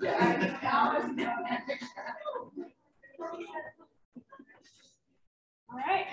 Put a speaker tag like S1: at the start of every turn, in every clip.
S1: All right.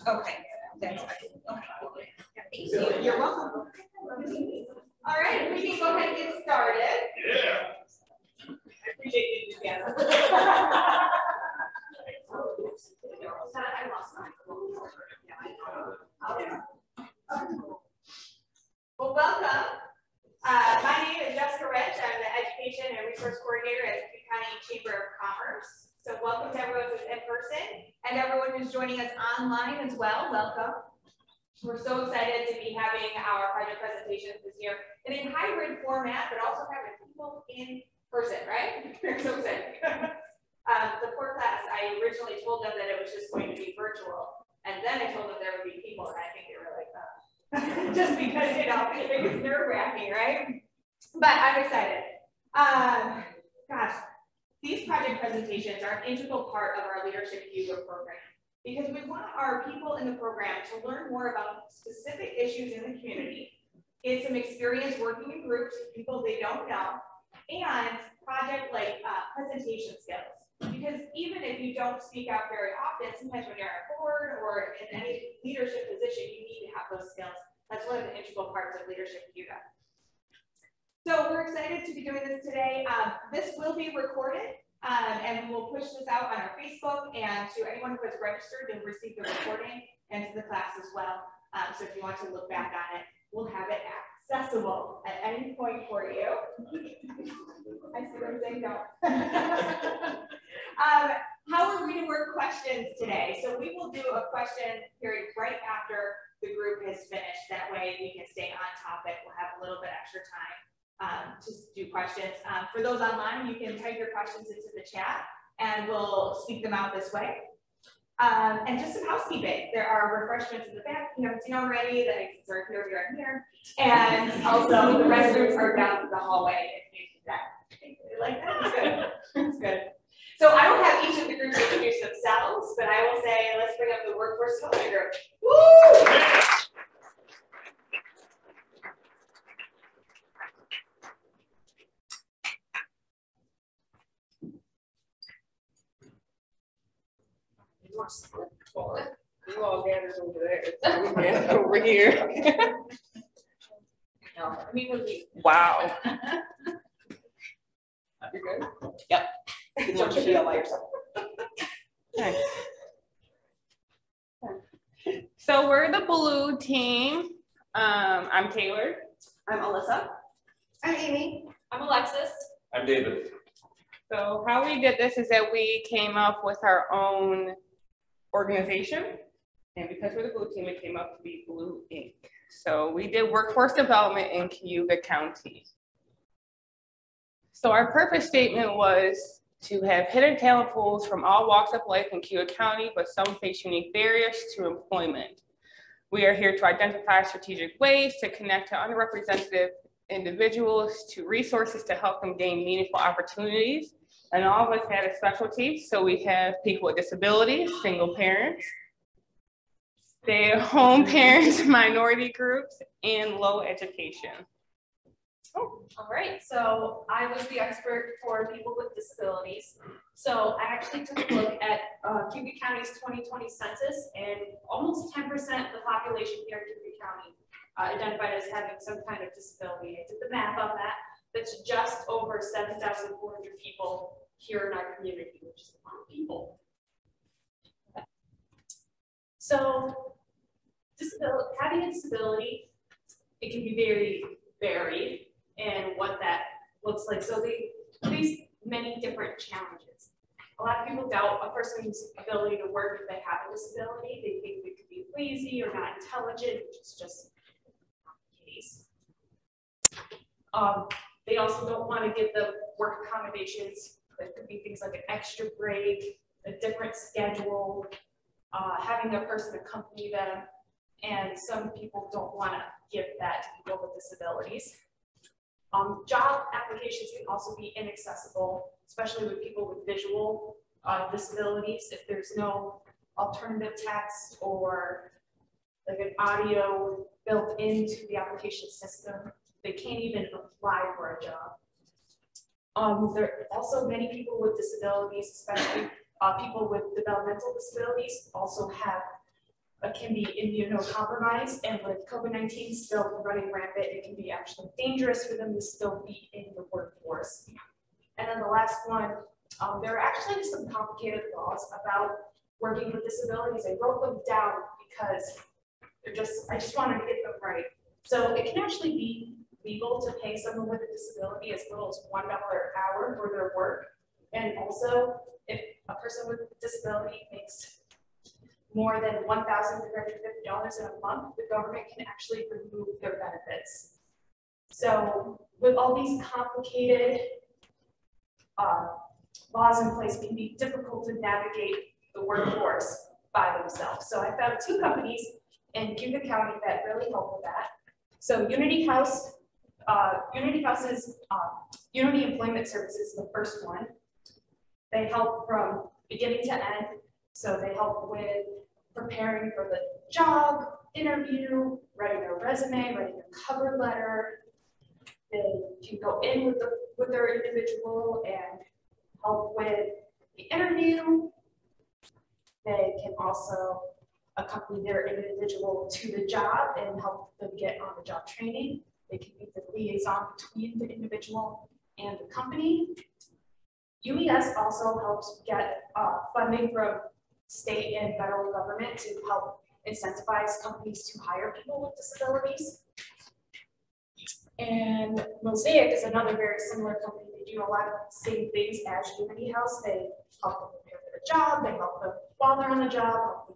S1: Okay, that's fine. Thank you. You're welcome. All right, we can go ahead and get started. Yeah. I appreciate you together. Well, welcome. My name is Jessica Rich. I'm the Education and Resource Coordinator at the County Chamber of Commerce. So welcome to everyone who's in person and everyone who's joining us online as well. Welcome. We're so excited to be having our project presentations this year in a hybrid format, but also having people in person, right? We're so excited. The poor class, I originally told them that it was just going to be virtual, and then I told them there would be people, and I think they were like, just because, you know, it's nerve-wracking, right? But I'm excited. Gosh, these project presentations are an integral part of our Leadership Cayuga program because we want our people in the program to learn more about specific issues in the community, get some experience working in groups with people they don't know, and project-like presentation skills. Because even if you don't speak out very often, sometimes when you're at board or in any leadership position, you need to have those skills. That's one of the integral parts of Leadership Cayuga. So we're excited to be doing this today. This will be recorded, and we'll push this out on our Facebook and to anyone who has registered and received the recording and to the class as well. So if you want to look back on it, we'll have it accessible at any point for you. I see what I'm saying, no. How are we going to work questions today? So we will do a question period right after the group has finished. That way we can stay on topic. We'll have a little bit extra time to do questions. For those online, you can type your questions into the chat and we'll speak them out this way. And just some housekeeping. There are refreshments in the back you haven't seen already. The exits are here. And also the restrooms are down the hallway if you need that. Like that's good. That's good. So I will have each of the groups introduce themselves, but I will say, let's bring up the workforce development group. Woo!
S2: You all gathered over there. We gathered over here.
S1: No, I mean, would be
S2: Wow.
S1: You're good?
S2: Yep.
S1: Don't you feel by yourself?
S2: Okay. So we're the blue team. I'm Taylor.
S1: I'm Alyssa. I'm Amy. I'm Alexis.
S3: I'm David.
S2: So how we did this is that we came up with our own organization. And because we're the blue team, it came up to be Blue Inc. So we did workforce development in Cayuga County. So our purpose statement was to have hidden talent pools from all walks of life in Cayuga County, but some face unique barriers to employment. We are here to identify strategic ways to connect to underrepresented individuals to resources to help them gain meaningful opportunities. And all of us had a specialty. So we have people with disabilities, single parents, stay-at-home parents, minority groups, and low education.
S4: Oh, all right, so I was the expert for people with disabilities. So I actually took a look at Cayuga County's 2020 census, and almost 10% of the population here in Cayuga County identified as having some kind of disability. I did the math on that. That's just over 7,400 people here in our community, which is a lot of people. So having a disability, it can be very varied in what that looks like. So they face many different challenges. A lot of people doubt a person's ability to work if they have a disability. They think they could be lazy or not intelligent, which is just not the case. They also don't want to get the work accommodations. It could be things like an extra break, a different schedule, having a person accompany them, and some people don't want to give that to people with disabilities. Job applications can also be inaccessible, especially with people with visual disabilities. If there's no alternative text or like an audio built into the application system, they can't even apply for a job. There are also many people with disabilities, especially people with developmental disabilities, also can be immunocompromised, and with COVID-19 still running rampant, it can be actually dangerous for them to still be in the workforce. And then the last one, there are actually some complicated laws about working with disabilities. I wrote them down because I just wanted to get them right. So it can actually be legal to pay someone with a disability as little as $1 an hour for their work. And also, if a person with a disability makes more than $1,350 in a month, the government can actually remove their benefits. So with all these complicated laws in place, it can be difficult to navigate the workforce by themselves. So I found 2 companies in Cayuga County that really help with that. So Unity Employment Services is the first one. They help from beginning to end. So they help with preparing for the job interview, writing their resume, writing their cover letter. They can go in with their individual and help with the interview. They can also accompany their individual to the job and help them get on the job training. They can be the liaison between the individual and the company. UES also helps get funding from state and federal government to help incentivize companies to hire people with disabilities. And Mosaic is another very similar company. They do a lot of the same things as Unity House. They help them prepare for the job. They help them while they're on the job, help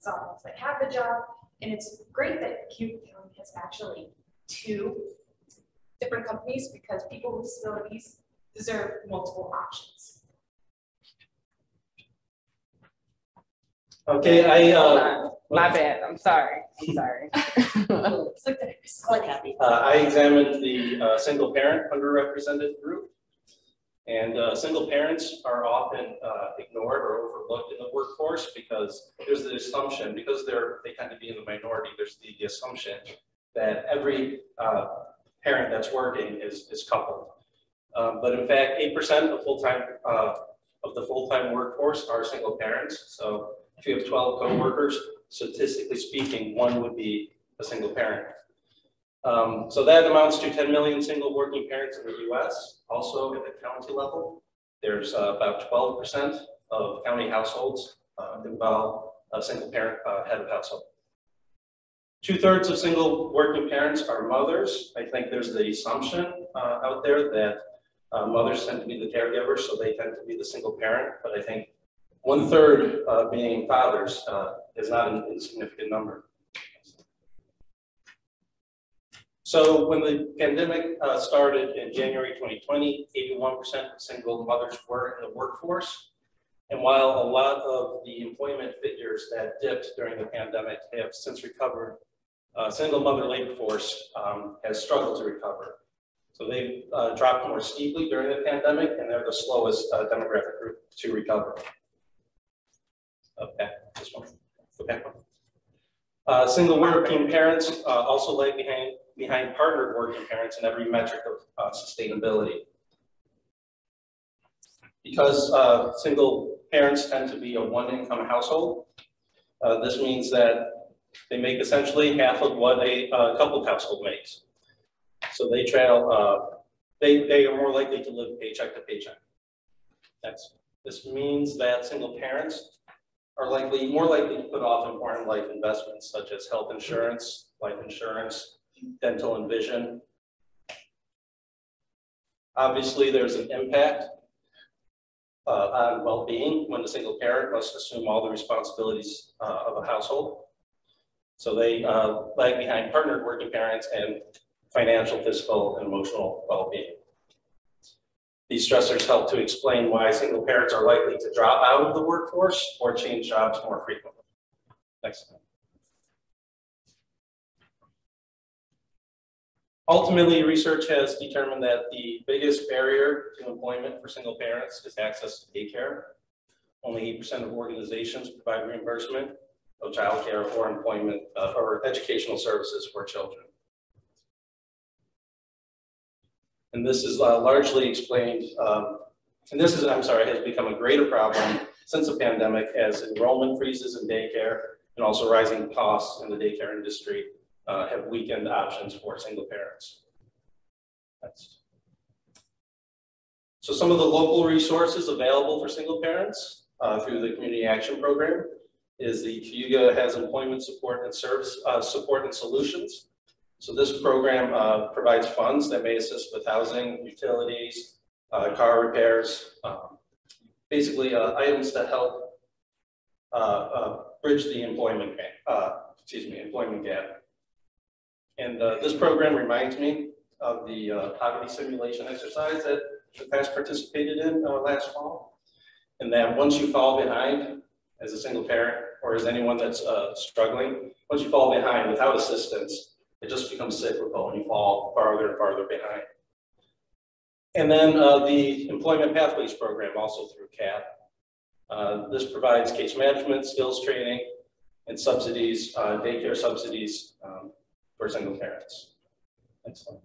S4: them once they have the job. And it's great that Cayuga County has actually 2 different companies because people with disabilities deserve multiple options.
S3: Okay,
S2: my bad. I'm sorry.
S3: I examined the single parent underrepresented group, and single parents are often ignored or overlooked in the workforce because there's the assumption, because they tend to be in the minority, there's the assumption that every parent that's working is coupled. But in fact, 8% of the full-time workforce are single parents. So if you have 12 co-workers, statistically speaking, 1 would be a single parent. So that amounts to 10 million single working parents in the US. Also at the county level, there's about 12% of county households involve a single parent head of household. 2/3 of single working parents are mothers. I think there's the assumption out there that mothers tend to be the caregivers, so they tend to be the single parent, but I think 1/3 being fathers is not an insignificant number. So when the pandemic started in January 2020, 81% of single mothers were in the workforce. And while a lot of the employment figures that dipped during the pandemic have since recovered, single mother labor force has struggled to recover. So they've dropped more steeply during the pandemic, and they're the slowest demographic group to recover. Okay, this one. Okay. Single working parents also lag behind partnered working parents in every metric of sustainability. Because single parents tend to be a one-income household, this means that they make essentially half of what a coupled household makes. So they they are more likely to live paycheck to paycheck. This means that single parents are more likely to put off important life investments such as health insurance, life insurance, dental and vision. Obviously, there's an impact on well-being when the single parent must assume all the responsibilities of a household. So they lag behind partnered working parents and financial, physical, and emotional well-being. These stressors help to explain why single parents are likely to drop out of the workforce or change jobs more frequently. Next slide. Ultimately, research has determined that the biggest barrier to employment for single parents is access to daycare. Only 8% of organizations provide reimbursement of childcare or employment or educational services for children. And this is largely explained, has become a greater problem since the pandemic as enrollment freezes in daycare and also rising costs in the daycare industry have weakened options for single parents. Next. So some of the local resources available for single parents through the Community Action Program is the Cayuga has employment support and support and solutions. So this program provides funds that may assist with housing, utilities, car repairs, basically items that help bridge the employment gap. And this program reminds me of the poverty simulation exercise that the class participated in last fall. And that once you fall behind as a single parent or as anyone that's struggling, once you fall behind without assistance, it just becomes cyclical and you fall farther and farther behind. And then the Employment Pathways Program, also through CAP. This provides case management, skills training, and subsidies, daycare subsidies for single parents. Next slide.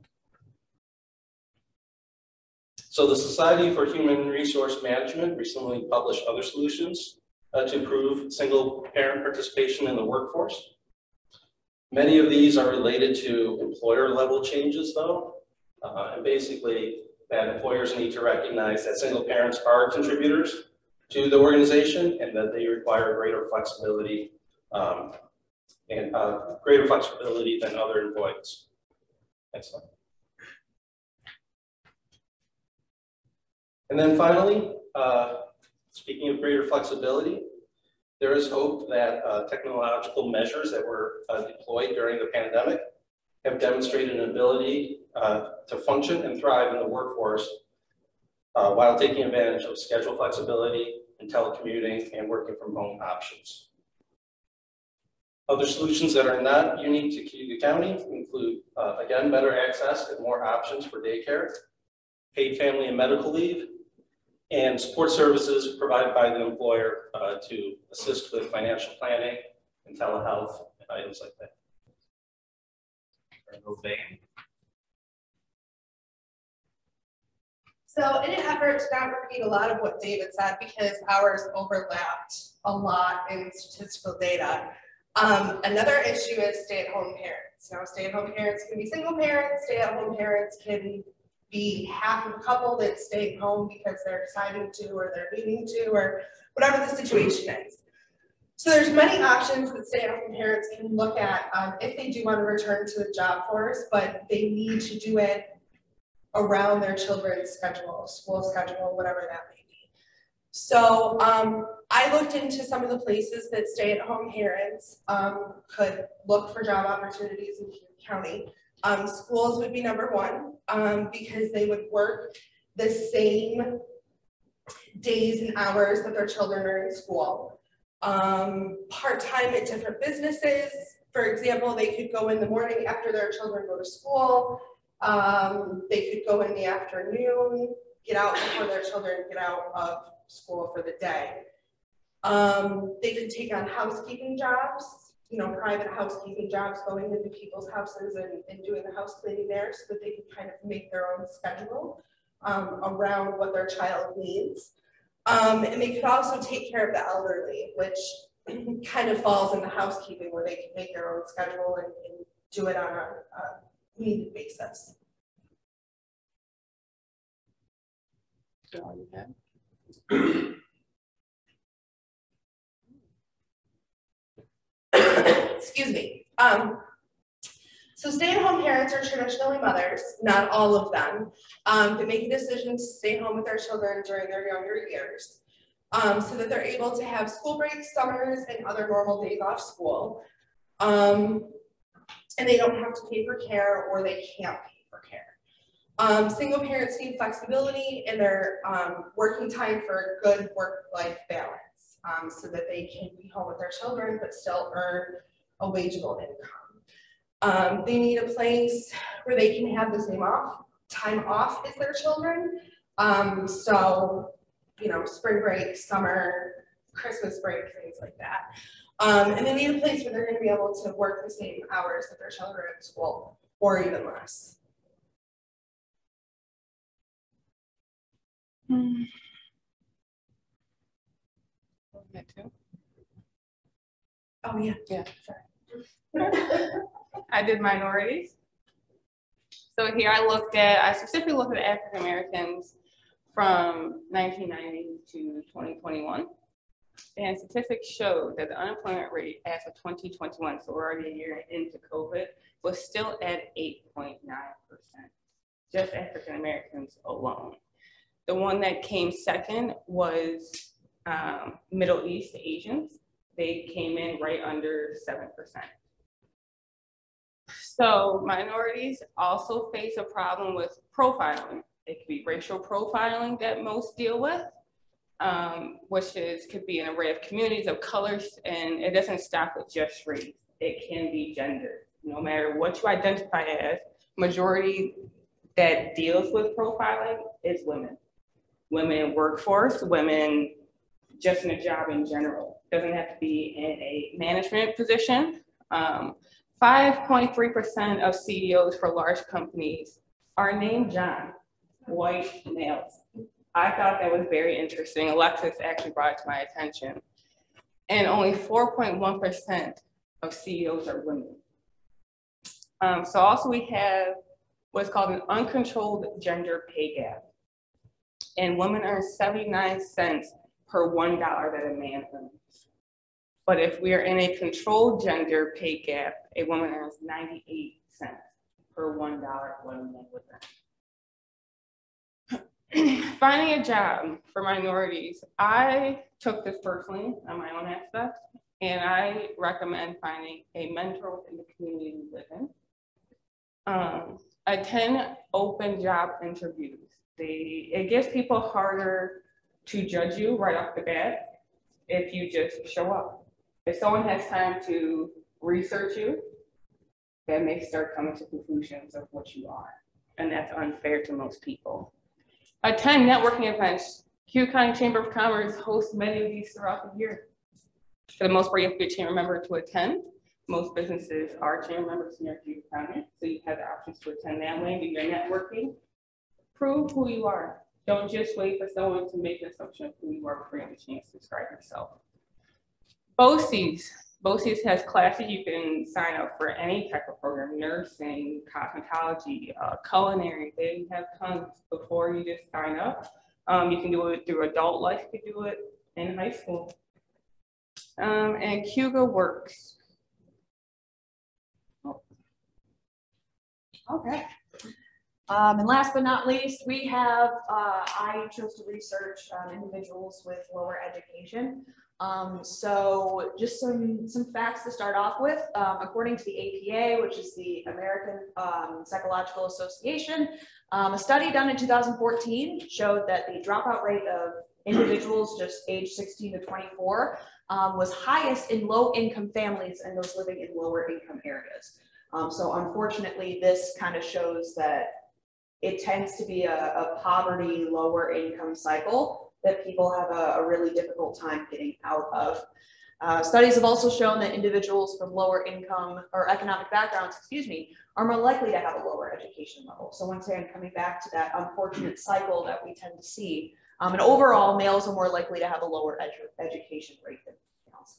S3: So the Society for Human Resource Management recently published other solutions to improve single parent participation in the workforce. Many of these are related to employer level changes though, and basically that employers need to recognize that single parents are contributors to the organization and that they require greater flexibility than other employees. Next slide. And then finally, speaking of greater flexibility, there is hope that technological measures that were deployed during the pandemic have demonstrated an ability to function and thrive in the workforce while taking advantage of schedule flexibility and telecommuting and working from home options. Other solutions that are not unique to Cayuga County include, again, better access and more options for daycare, paid family and medical leave, and support services provided by the employer to assist with financial planning and telehealth and items like that.
S5: So in an effort to not repeat a lot of what David said, because ours overlapped a lot in statistical data, another issue is stay-at-home parents. Now, stay-at-home parents can be single parents, stay-at-home parents can be half of a couple that's staying home because they're deciding to or they're needing to or whatever the situation is. So there's many options that stay-at-home parents can look at if they do want to return to the job force, but they need to do it around their children's schedule, school schedule, whatever that may be. So I looked into some of the places that stay-at-home parents could look for job opportunities in Cayuga County. Schools would be number one because they would work the same days and hours that their children are in school. Part-time at different businesses. For example, they could go in the morning after their children go to school. They could go in the afternoon, get out before their children get out of school for the day. They could take on housekeeping jobs, you know, private housekeeping jobs, going into people's houses and doing the house cleaning there so that they can kind of make their own schedule around what their child needs. And they could also take care of the elderly, which kind of falls into housekeeping where they can make their own schedule and do it on a needed basis. Excuse me. So stay-at-home parents are traditionally mothers, not all of them, that make a decision to stay home with their children during their younger years, so that they're able to have school breaks, summers, and other normal days off school. And they don't have to pay for care, or they can't pay for care. Single parents need flexibility in their working time for a good work-life balance, so that they can be home with their children but still earn a wageable income. They need a place where they can have the same time off as their children. So, you know, spring break, summer, Christmas break, things like that. And they need a place where they're going to be able to work the same hours that their children are in school, or even less. Oh yeah.
S2: Yeah, sure. I did minorities. So here I specifically looked at African Americans from 1990 to 2021. And statistics showed that the unemployment rate as of 2021, so we're already a year into COVID, was still at 8.9%, just African Americans alone. The one that came second was Middle East Asians. They came in right under 7%. So minorities also face a problem with profiling. It could be racial profiling that most deal with, which could be an array of communities of colors, and it doesn't stop with just race. It can be gender. No matter what you identify as, majority that deals with profiling is women. Women in workforce, women just in a job in general. Doesn't have to be in a management position. 5.3% of CEOs for large companies are named John, white males. I thought that was very interesting. Alexis actually brought it to my attention. And only 4.1% of CEOs are women. So also we have what's called an uncontrolled gender pay gap. And women earn 79 cents per $1 that a man earns. But if we are in a controlled gender pay gap, a woman earns 98 cents per $1 what a man would earn. Finding a job for minorities, I took this personally on my own aspect, and I recommend finding a mentor in the community you live in. Attend open job interviews. It gives people harder to judge you right off the bat if you just show up. If someone has time to research you, then they start coming to conclusions of what you are, and that's unfair to most people. Attend networking events. Cayuga County Chamber of Commerce hosts many of these throughout the year. For the most part, you have to be a chamber member to attend. Most businesses are chamber members in your Cayuga County, so you have the options to attend that way, do your networking. Prove who you are. Don't just wait for someone to make an assumption of who you are before you have a chance to describe yourself. BOCES has classes. You can sign up for any type of program, nursing, cosmetology, culinary. They have tons before you just sign up. You can do it through adult life. You can do it in high school. And Cayuga Works.
S4: Okay. And last but not least, we have, I chose to research individuals with lower education. So just some facts to start off with. According to the APA, which is the American Psychological Association, a study done in 2014 showed that the dropout rate of individuals just age 16 to 24 was highest in low-income families and those living in lower-income areas. So unfortunately, this kind of shows that it tends to be a poverty, lower income cycle that people have a really difficult time getting out of. Studies have also shown that individuals from lower income or economic backgrounds, are more likely to have a lower education level. So once again, coming back to that unfortunate cycle that we tend to see, and overall, males are more likely to have a lower education rate than females.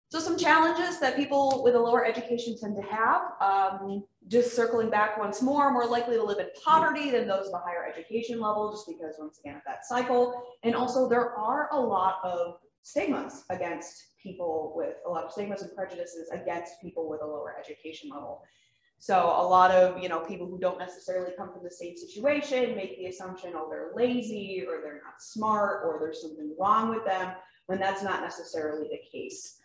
S4: So some challenges that people with a lower education tend to have, just circling back once more likely to live in poverty than those of a higher education level, just because once again of that cycle. And also there are a lot of
S6: stigmas against people with a lot of stigmas and prejudices against people with a lower education level. So a lot of, you know, people who don't necessarily come from the same situation make the assumption, oh, they're lazy or they're not smart or there's something wrong with them, when that's not necessarily the case.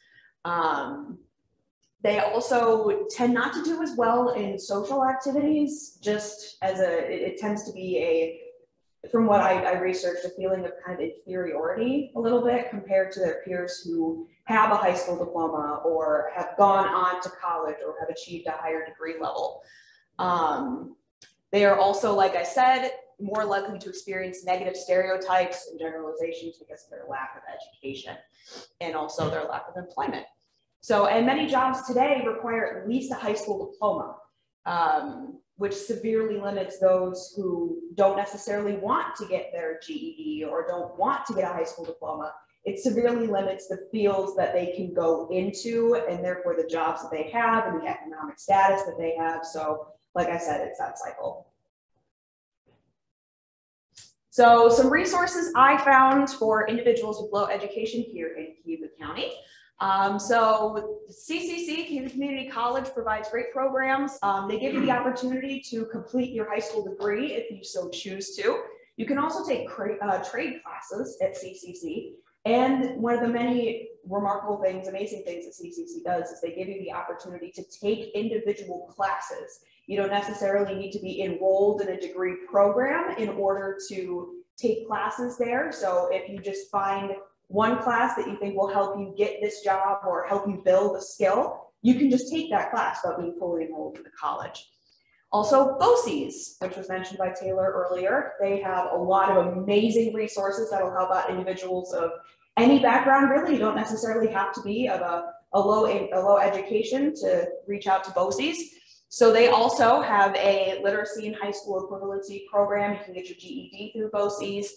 S6: They also tend not to do as well in social activities, just as it tends to be from what I researched, a feeling of kind of inferiority a little bit compared to their peers who have a high school diploma or have gone on to college or have achieved a higher degree level. They are also, like I said, more likely to experience negative stereotypes and generalizations because of their lack of education and also their lack of employment. So, and many jobs today require at least a high school diploma, which severely limits those who don't necessarily want to get their GED or don't want to get a high school diploma. It severely limits the fields that they can go into and therefore the jobs that they have and the economic status that they have. So, like I said, it's that cycle. So some resources I found for individuals with low education here in Cayuga County. So CCC, Cayuga Community College, provides great programs. They give you the opportunity to complete your high school degree if you so choose to. You can also take trade classes at CCC. And one of the many remarkable things, amazing things that CCC does is they give you the opportunity to take individual classes. You don't necessarily need to be enrolled in a degree program in order to take classes there. So if you just find one class that you think will help you get this job or help you build a skill, you can just take that class without being fully enrolled in the college. Also, BOCES, which was mentioned by Taylor earlier, they have a lot of amazing resources that will help out individuals of any background, really. You don't necessarily have to be of a low education to reach out to BOCES. So they also have a literacy and high school equivalency program. You can get your GED through BOCES.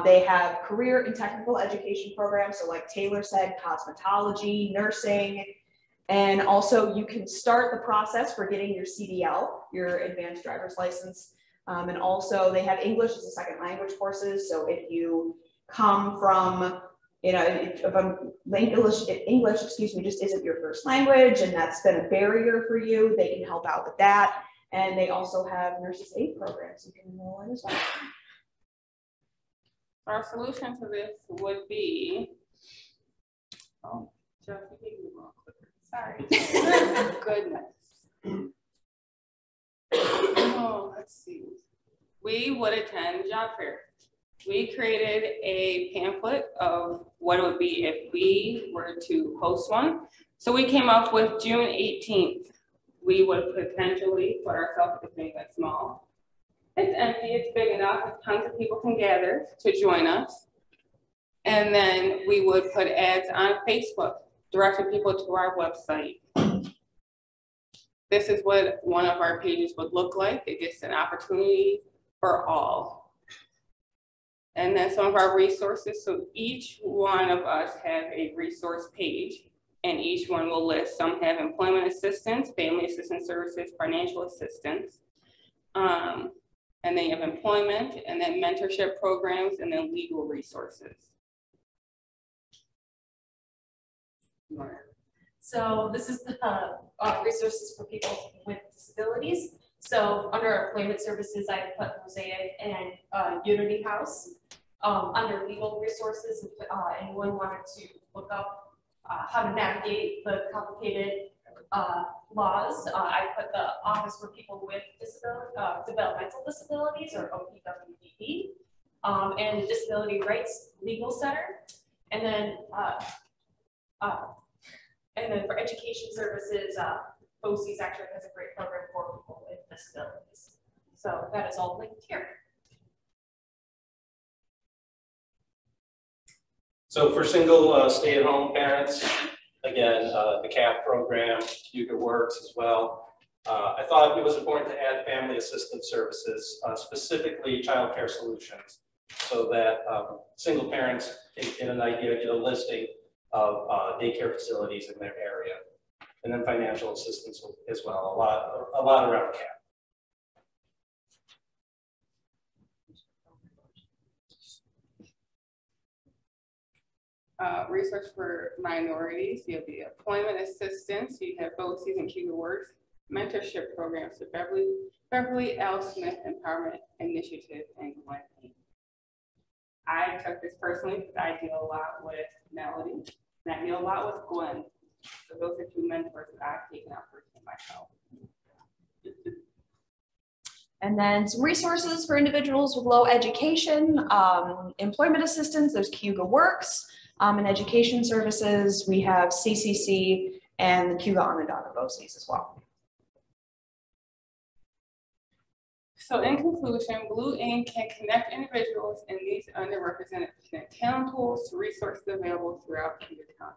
S6: They have career and technical education programs. So like Taylor said, cosmetology, nursing, and also you can start the process for getting your CDL, your advanced driver's license. And also they have English as a second language courses. So if you come from, you know, if English, excuse me, just isn't your first language and that's been a barrier for you, they can help out with that. And they also have nurses aid programs you can enroll in as well.
S2: Our solution to this would be, oh, Jeff, you gave me the wrong clicker. Sorry. Goodness. Oh, let's see. We would attend job fair. We created a pamphlet of what it would be if we were to host one. So we came up with June 18th. We would potentially put ourselves at something that's small. It's empty, it's big enough, tons of people can gather to join us. And then we would put ads on Facebook, directing people to our website. This is what one of our pages would look like. It gets an opportunity for all. And then some of our resources. So each one of us have a resource page and each one will list, some have employment assistance, family assistance services, financial assistance. And then you have employment and then mentorship programs and then legal resources.
S4: So this is the resources for people with disabilities. So under employment services, I put Mosaic and Unity House. Under legal resources, anyone wanted to look up how to navigate the complicated laws, I put the Office for People with Developmental Disabilities, or OPWDD, and Disability Rights Legal Center, and then for education services, BOCES actually has a great program for people with disabilities. So that is all linked here.
S3: So for single stay-at-home parents, again, the CAP program, Cayuga works as well. I thought it was important to add family assistance services, specifically child care solutions, so that single parents can get an idea, get a listing of daycare facilities in their area. And then financial assistance as well, a lot around CAP.
S2: research for minorities. You have the employment assistance. You have BOCES and Cayuga Works, mentorship programs, the Beverly L. Smith Empowerment Initiative, and Gwen. I took this personally because I deal a lot with Melody, and I deal a lot with Gwen. So those are two mentors that I've taken out personally myself.
S6: And then some resources for individuals with low education, employment assistance, there's Cayuga Works, and education services, we have CCC and the Cayuga Onondaga BOCES as well.
S2: So in conclusion, Blue Ink can connect individuals in these underrepresented talent pools to resources available throughout Cayuga County.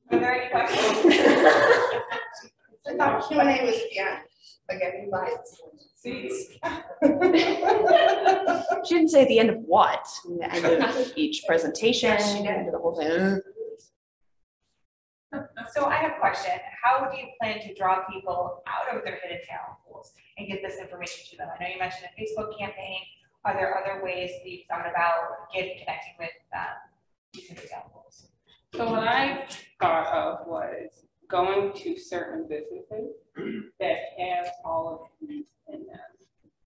S1: Are there any questions?
S5: I thought Q&A was yeah. Again, you lied.
S2: See?
S6: She didn't say at the end of what? The end of each presentation,
S5: Yes, she did.
S6: end of the whole thing.
S1: So I have a question. How do you plan to draw people out of their hidden talent pools and get this information to them? I know you mentioned a Facebook campaign. Are there other ways that you've thought about connecting with these hidden talent pools?
S2: So what I thought of was going to certain businesses that have all of these in them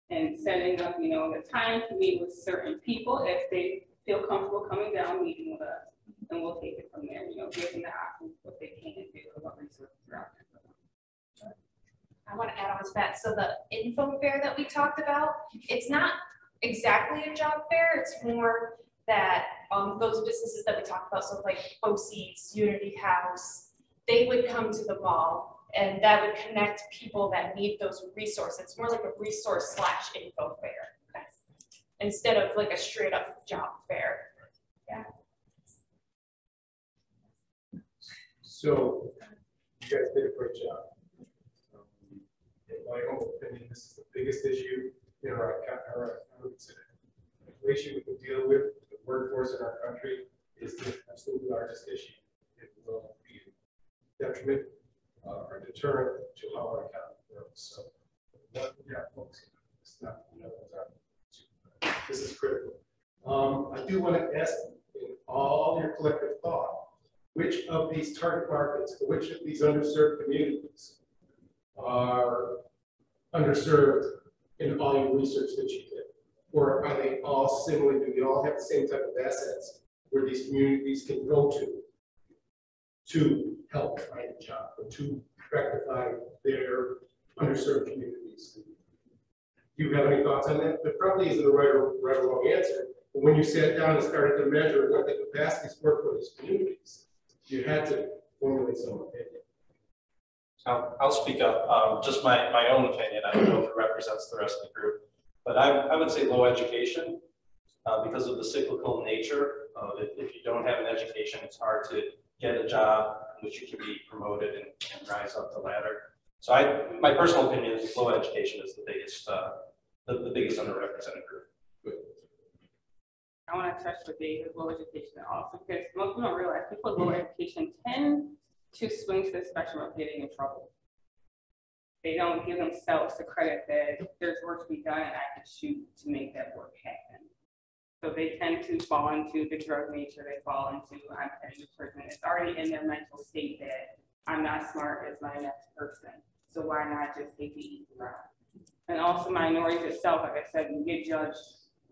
S2: and setting up, you know, the time to meet with certain people if they feel comfortable coming down, meeting with us, and we'll take it from there, you know, give them the options, what they can do, what resources are out there for them.
S4: I want to add on to that. So the info fair that we talked about, it's not exactly a job fair. It's more that those businesses that we talked about, so like BOCES, Unity House, they would come to the mall and that would connect people that need those resources. It's more like a resource / info fair instead of like a straight up job fair. Yeah.
S7: So you guys did a great job. In my own opinion, this is the biggest issue in our city. The issue we can deal with the workforce in our country is the absolute largest issue. It will be a detriment or deterrent to how our economy grows. So folks, it's not, this is critical. I do want to ask in all your collective thought, which of these target markets, which of these underserved communities are underserved in all your research that you did? Or are they all similar? Do they all have the same type of assets where these communities can go to help find a job or to rectify their underserved communities? Do you have any thoughts on that? There probably isn't a right or wrong answer. But when you sat down and started to measure what the capacities were for these communities, you had to formulate some opinion.
S3: I'll speak up. Just my own opinion. I don't know if it represents the rest of the group, but I would say low education because of the cyclical nature of it. If you don't have an education, it's hard to get a job in which you can be promoted and rise up the ladder. So my personal opinion is low education is the biggest underrepresented group.
S2: I want to touch with David, low education also, because most people don't realize people with low education tend to swing to the spectrum of getting in trouble. They don't give themselves the credit that there's work to be done and I can shoot to make that work happen. So they tend to fall into the drug nature, they fall into I'm heading to prison. It's already in their mental state that I'm not smart as my next person. So why not just take the easy route? And also minorities itself, like I said, you get judged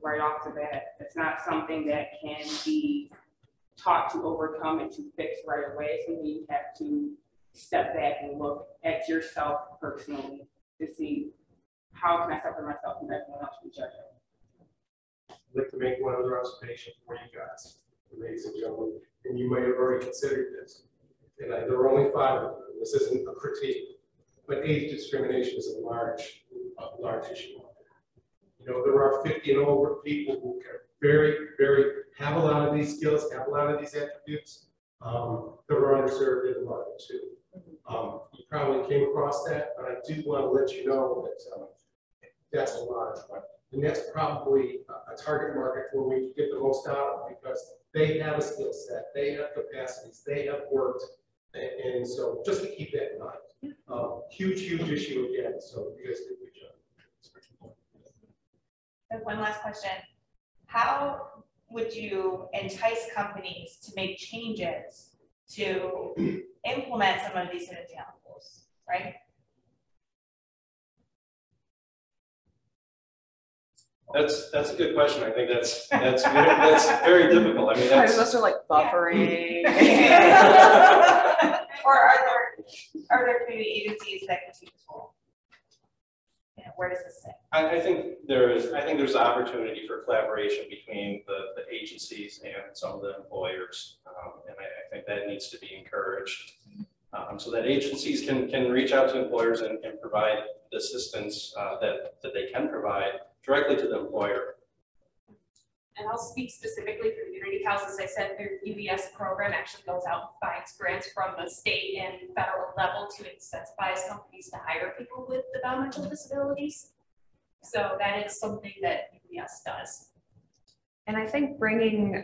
S2: right off the bat. It's not something that can be taught to overcome and to fix right away. Something you have to step back and look at yourself personally to see how can I separate myself from everyone else from judging.
S7: I'd like to make one other observation for you guys, ladies and gentlemen, and you may have already considered this. And there are only 5 of them. This isn't a critique, but age discrimination is a large issue. You know, there are 50 and older people who can have a lot of these skills, have a lot of these attributes that are underserved in the market too. You probably came across that, but I do want to let you know that that's a large one. And that's probably a target market where we can get the most out of because they have a skill set, they have capacities, they have worked And so just to keep that in mind, huge issue again. So you guys did a good job.
S1: And one last question. How would you entice companies to make changes to implement some of these hidden talent pools, right?
S3: That's a good question. I think that's very difficult. I mean, that's
S6: Those are like buffering.
S1: Or are there community agencies that can do this role? Where does this sit?
S3: I think there's opportunity for collaboration between the agencies and some of the employers, and I think that needs to be encouraged, so that agencies can reach out to employers and provide the assistance that they can provide directly to the employer.
S4: And I'll speak specifically for Unity House. As I said, their UBS program actually goes out and finds grants from the state and federal level to incentivize companies to hire people with developmental disabilities. So that is something that UBS does.
S6: And I think bringing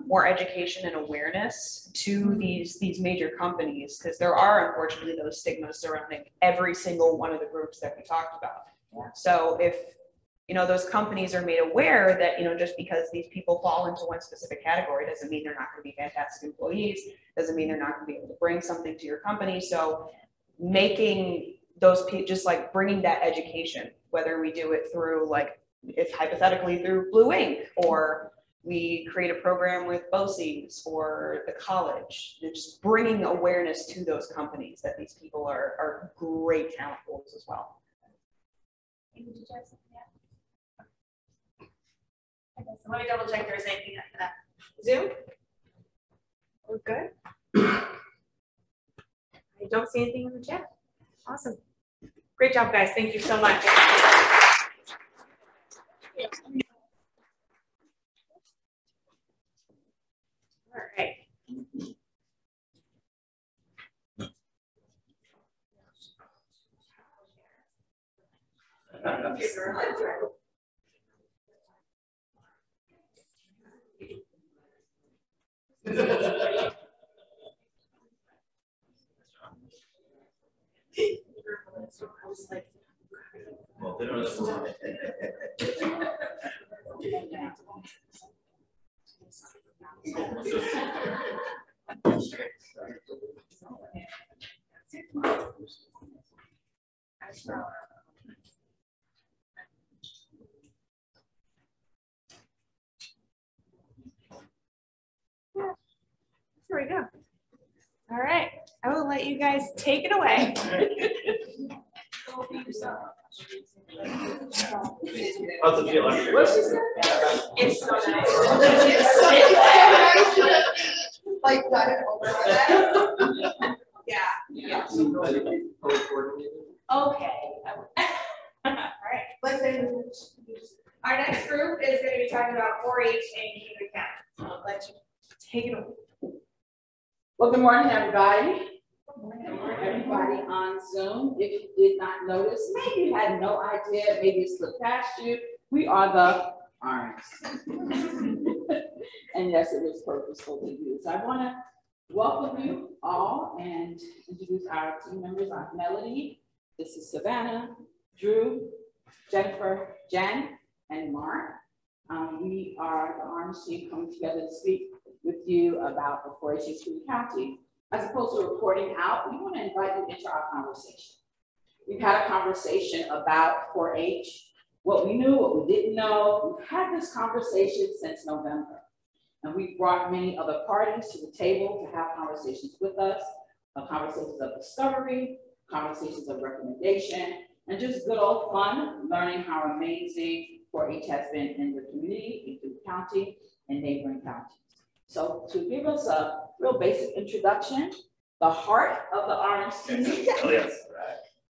S6: more education and awareness to these major companies, because there are unfortunately those stigmas surrounding every single one of the groups that we talked about.
S1: Yeah.
S6: So if those companies are made aware that, just because these people fall into one specific category doesn't mean they're not going to be fantastic employees, doesn't mean they're not going to be able to bring something to your company. So making those people, just like bringing that education, whether we do it through if hypothetically through Blue Ink, or we create a program with BOCES or the college, just bringing awareness to those companies that these people are great talent pools as well.
S1: Okay, so let me double check there's anything after that. Zoom? We're good? I don't see anything in the chat. Awesome. Great job, guys. Thank you so much. All right.
S3: Well, they don't
S1: There we go. All right, I will let you guys take it away.
S3: How's it feel?
S1: It's so nice.
S5: Like done it over there. Yeah.
S1: Okay. All right.
S5: Listen.
S1: Our next group is going to be talking about 4-H in Cayuga County. So I'll let you take it away.
S8: Well, good morning, everybody. Good morning, everybody on Zoom. If you did not notice, maybe you had no idea, maybe it slipped past you. We are the Arms. And yes, it was purposefully used. I want to welcome you all and introduce our team members. I'm Melody. This is Savannah, Drew, Jennifer, Jen, and Mark. We are the Arms team coming together to speak with you about the 4-H in Cayuga County. As opposed to reporting out, we want to invite you into our conversation. We've had a conversation about 4-H, what we knew, what we didn't know. We've had this conversation since November. And we brought many other parties to the table to have conversations with us, conversations of discovery, conversations of recommendation, and just good old fun, learning how amazing 4-H has been in the community, in Cayuga County, and neighboring counties. So to give us a real basic introduction, the heart of the Arms team,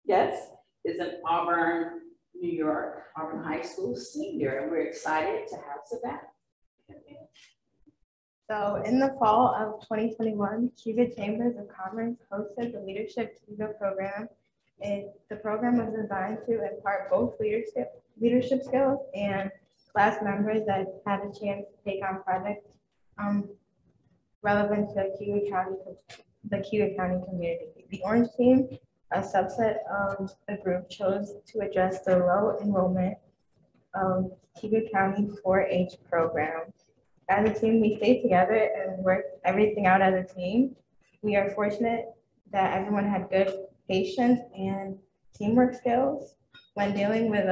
S8: yes, is an Auburn, New York, Auburn High School senior, and we're excited to have Savannah.
S9: So in the fall of 2021, Cayuga Chambers of Commerce hosted the Leadership Cayuga program. The program was designed to impart both leadership skills and class members that had a chance to take on projects relevant to Cayuga County the Cayuga County community. The Orange Team, a subset of the group, chose to address the low enrollment of Cayuga County 4-H program. As a team, we stayed together and worked everything out as a team. We are fortunate that everyone had good patience and teamwork skills when dealing with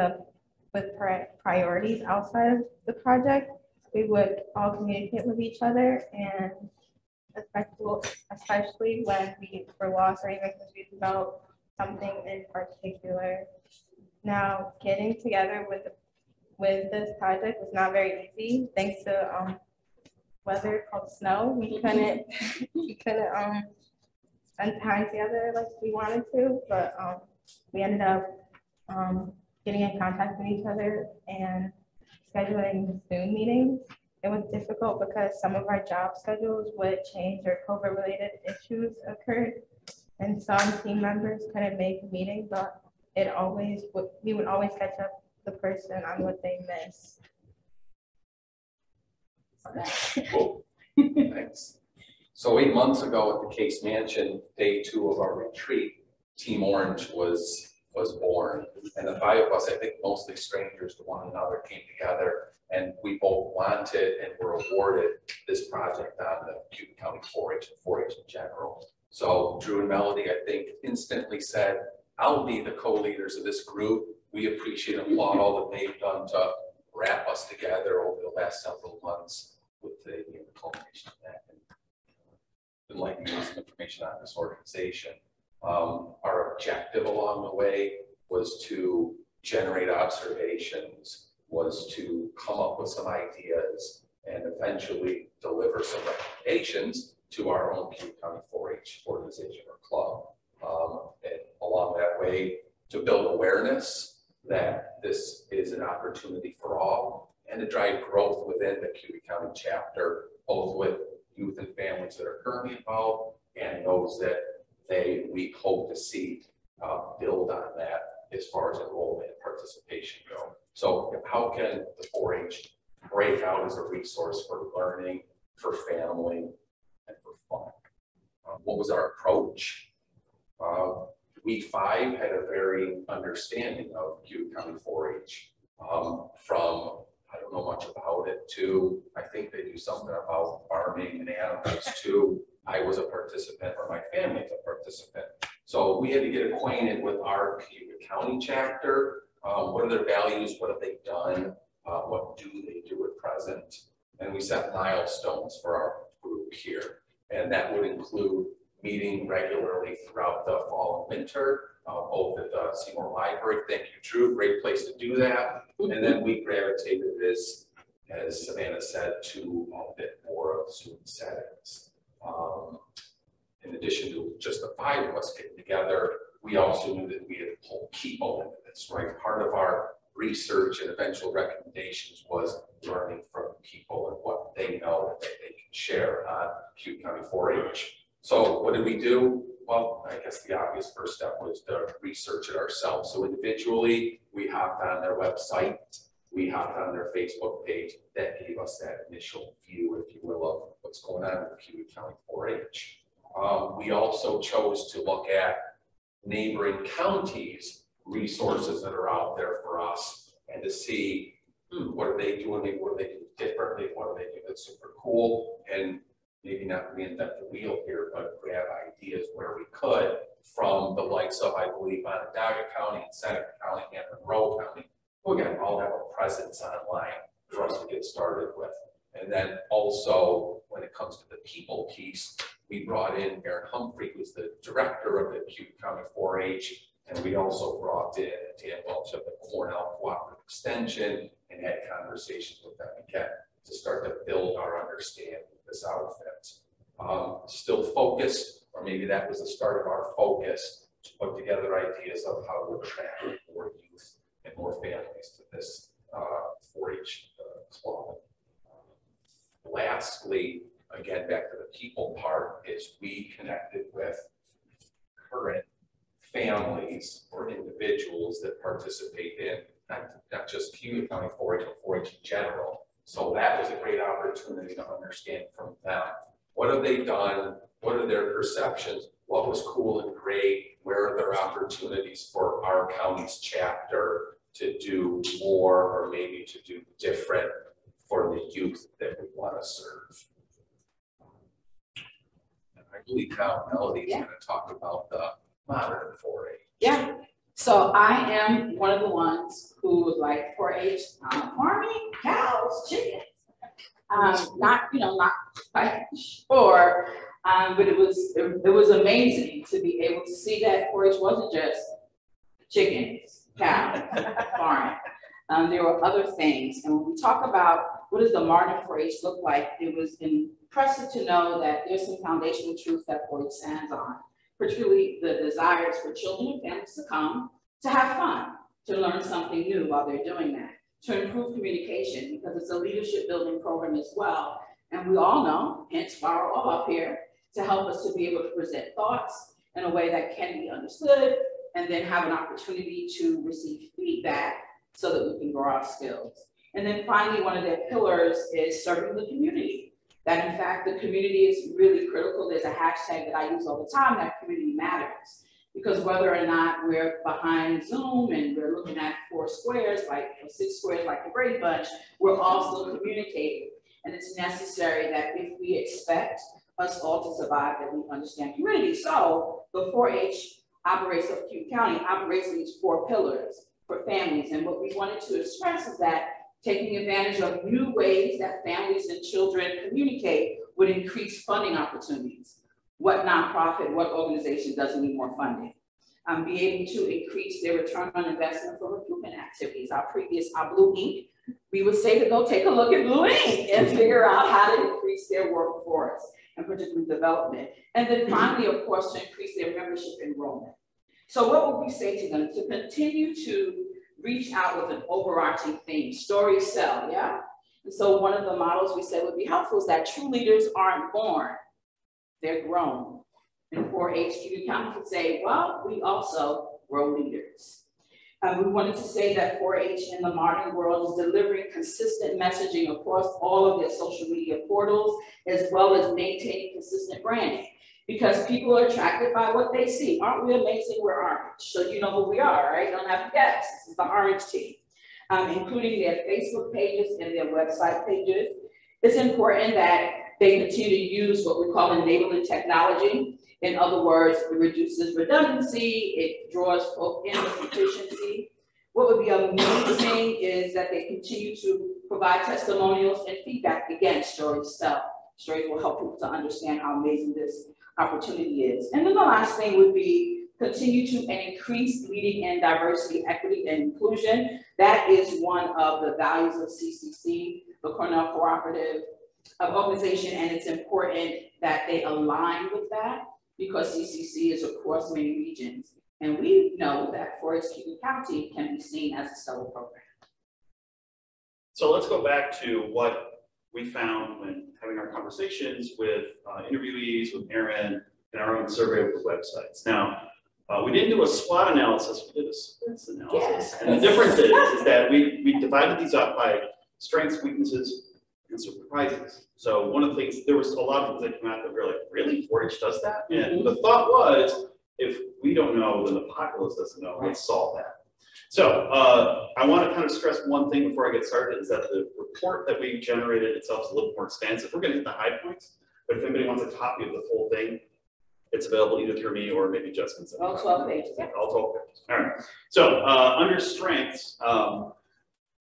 S9: priorities outside of the project. We would all communicate with each other, and especially when we were lost or even confused about something in particular. Now, getting together with this project was not very easy, thanks to weather called snow. We couldn't spend time together like we wanted to, but we ended up getting in contact with each other and scheduling Zoom meetings. It was difficult because some of our job schedules would change or COVID-related issues occurred, and some team members couldn't make a meeting, but we would always catch up the person on what they missed.
S10: Cool. Thanks. So 8 months ago at the Case Mansion, day 2 of our retreat, Team Orange was born, and the 5 of us, I think mostly strangers to one another, came together, and we both wanted and were awarded this project on the Cayuga County 4-H and 4-H in general. So Drew and Melody, I think, instantly said, I'll be the co-leaders of this group. We appreciate and applaud all that they've done to wrap us together over the last several months with the culmination of that. And would like to use some information on this organization. Our objective along the way was to generate observations, was to come up with some ideas, and eventually deliver some recommendations to our own Cayuga County 4-H organization or club. And along that way, to build awareness that this is an opportunity for all, and to drive growth within the Cayuga County chapter, both with youth and families that are currently involved and those that we hope to see build on that as far as enrollment and participation go. So how can the 4-H break out as a resource for learning, for family, and for fun? What was our approach? Week 5 had a very understanding of Cayuga County 4-H, from I don't know much about it to I think they do something about farming and animals to I was a participant or my family's a participant. So we had to get acquainted with our Cayuga County chapter. What are their values? What have they done? What do they do at present? And we set milestones for our group here. And that would include meeting regularly throughout the fall and winter, both at the Seymour Library. Thank you, Drew. Great place to do that. And then we gravitated, as Savannah said, to a bit more of Zoom settings. In addition to just the 5 of us getting together, we also knew that we had to pull people into this, right? Part of our research and eventual recommendations was learning from people and what they know that they can share on Cayuga County 4-H. So what did we do? Well, I guess the obvious first step was to research it ourselves. So individually, we hopped on their website, we hopped on their Facebook page. That gave us that initial view, if you will, of what's going on in Cayuga County 4-H. We also chose to look at neighboring counties' resources that are out there for us and to see what are they doing, what do they do differently, what do they do that's super cool, and maybe not reinvent the wheel here, but grab ideas where we could from the likes of, I believe, Onondaga County and Seneca County and Monroe County, who again all have a presence online for us to get started with. And then also, when it comes to the people piece, we brought in Aaron Humphrey, who's the director of the Cayuga County 4-H, and we also brought in Dan Welch of the Cornell Cooperative Extension and had conversations with them again to start to build our understanding of this outfit. Still focused, or maybe that was the start of our focus, to put together ideas of how to attract more youth and more families to this 4-H club. Lastly, again, back to the people part, is we connected with current families or individuals that participate in not just Cayuga County 4-H, but 4-H in general. So that was a great opportunity to understand from them. What have they done what are their perceptions? What was cool and great? Where are there opportunities for our county's chapter to do more or maybe to do different for the youth that we want to serve? And I believe now Melody's going to talk about the modern 4-H.
S8: Yeah. So I am one of the ones who was like 4-H, farming, cows, chickens. Not quite sure, but it was amazing to be able to see that 4-H wasn't just chickens, cows, farming. There were other things, and when we talk about what does the modern 4-H look like, it was impressive to know that there's some foundational truths that 4-H stands on, particularly the desires for children and families to come, to have fun, to learn something new while they're doing that, to improve communication, because it's a leadership building program as well. And we all know, hence why we're all up here, to help us to be able to present thoughts in a way that can be understood, and then have an opportunity to receive feedback so that we can grow our skills. And then finally, one of their pillars is serving the community. That in fact, the community is really critical. There's a hashtag that I use all the time, that community matters. Because whether or not we're behind Zoom and we're looking at 4 squares, like 6 squares, like the Brady Bunch, we're all still communicating. And it's necessary that if we expect us all to survive, that we understand community. So the 4-H operates, of Cayuga County operates in these 4 pillars for families. And what we wanted to express is that taking advantage of new ways that families and children communicate would increase funding opportunities. What nonprofit, what organization doesn't need more funding? Be able to increase their return on investment for recruitment activities. Our Blue Ink, we would say to go take a look at Blue Ink and figure out how to increase their workforce and particularly development. And then finally, of course, to increase their membership enrollment. So what would we say to them? To continue to reach out with an overarching theme, stories sell, yeah? And so one of the models we said would be helpful is that true leaders aren't born, they're grown. And 4-H Cayuga County could say, well, we also grow leaders. We wanted to say that 4-H in the modern world is delivering consistent messaging across all of their social media portals, as well as maintaining consistent branding. Because people are attracted by what they see. Aren't we amazing? We're orange. So you know who we are, right? Don't have to guess. This is the orange team. Including their Facebook pages and their website pages. It's important that they continue to use what we call enabling technology. In other words, it reduces redundancy, it draws folk in with efficiency. What would be amazing is that they continue to provide testimonials and feedback. Again, stories sell. Stories will help people to understand how amazing this opportunity is. And then the last thing would be continue to increase leading in diversity, equity, and inclusion. That is one of the values of CCC, the Cornell Cooperative Organization, and it's important that they align with that because CCC is across many regions. And we know that 4-H Cayuga County can be seen as a stellar program.
S11: So let's go back to what we found when having our conversations with interviewees, with Aaron, and our own survey with the websites. Now, we didn't do a SWOT analysis, we did a strengths analysis. Yes. And the difference is that we divided these up by strengths, weaknesses, and surprises. So one of the things, there was a lot of things that came out that were like, really, 4-H does that? And the thought was, if we don't know, then the populace doesn't know, let's solve that. So I want to kind of stress one thing before I get started, is that the report that we generated itself is a little more expansive. We're going to hit the high points, but if anybody wants a copy of the full thing, it's available either through me or maybe Justin's.
S8: All 12 pages.
S11: All 12 pages. All right. So under strengths,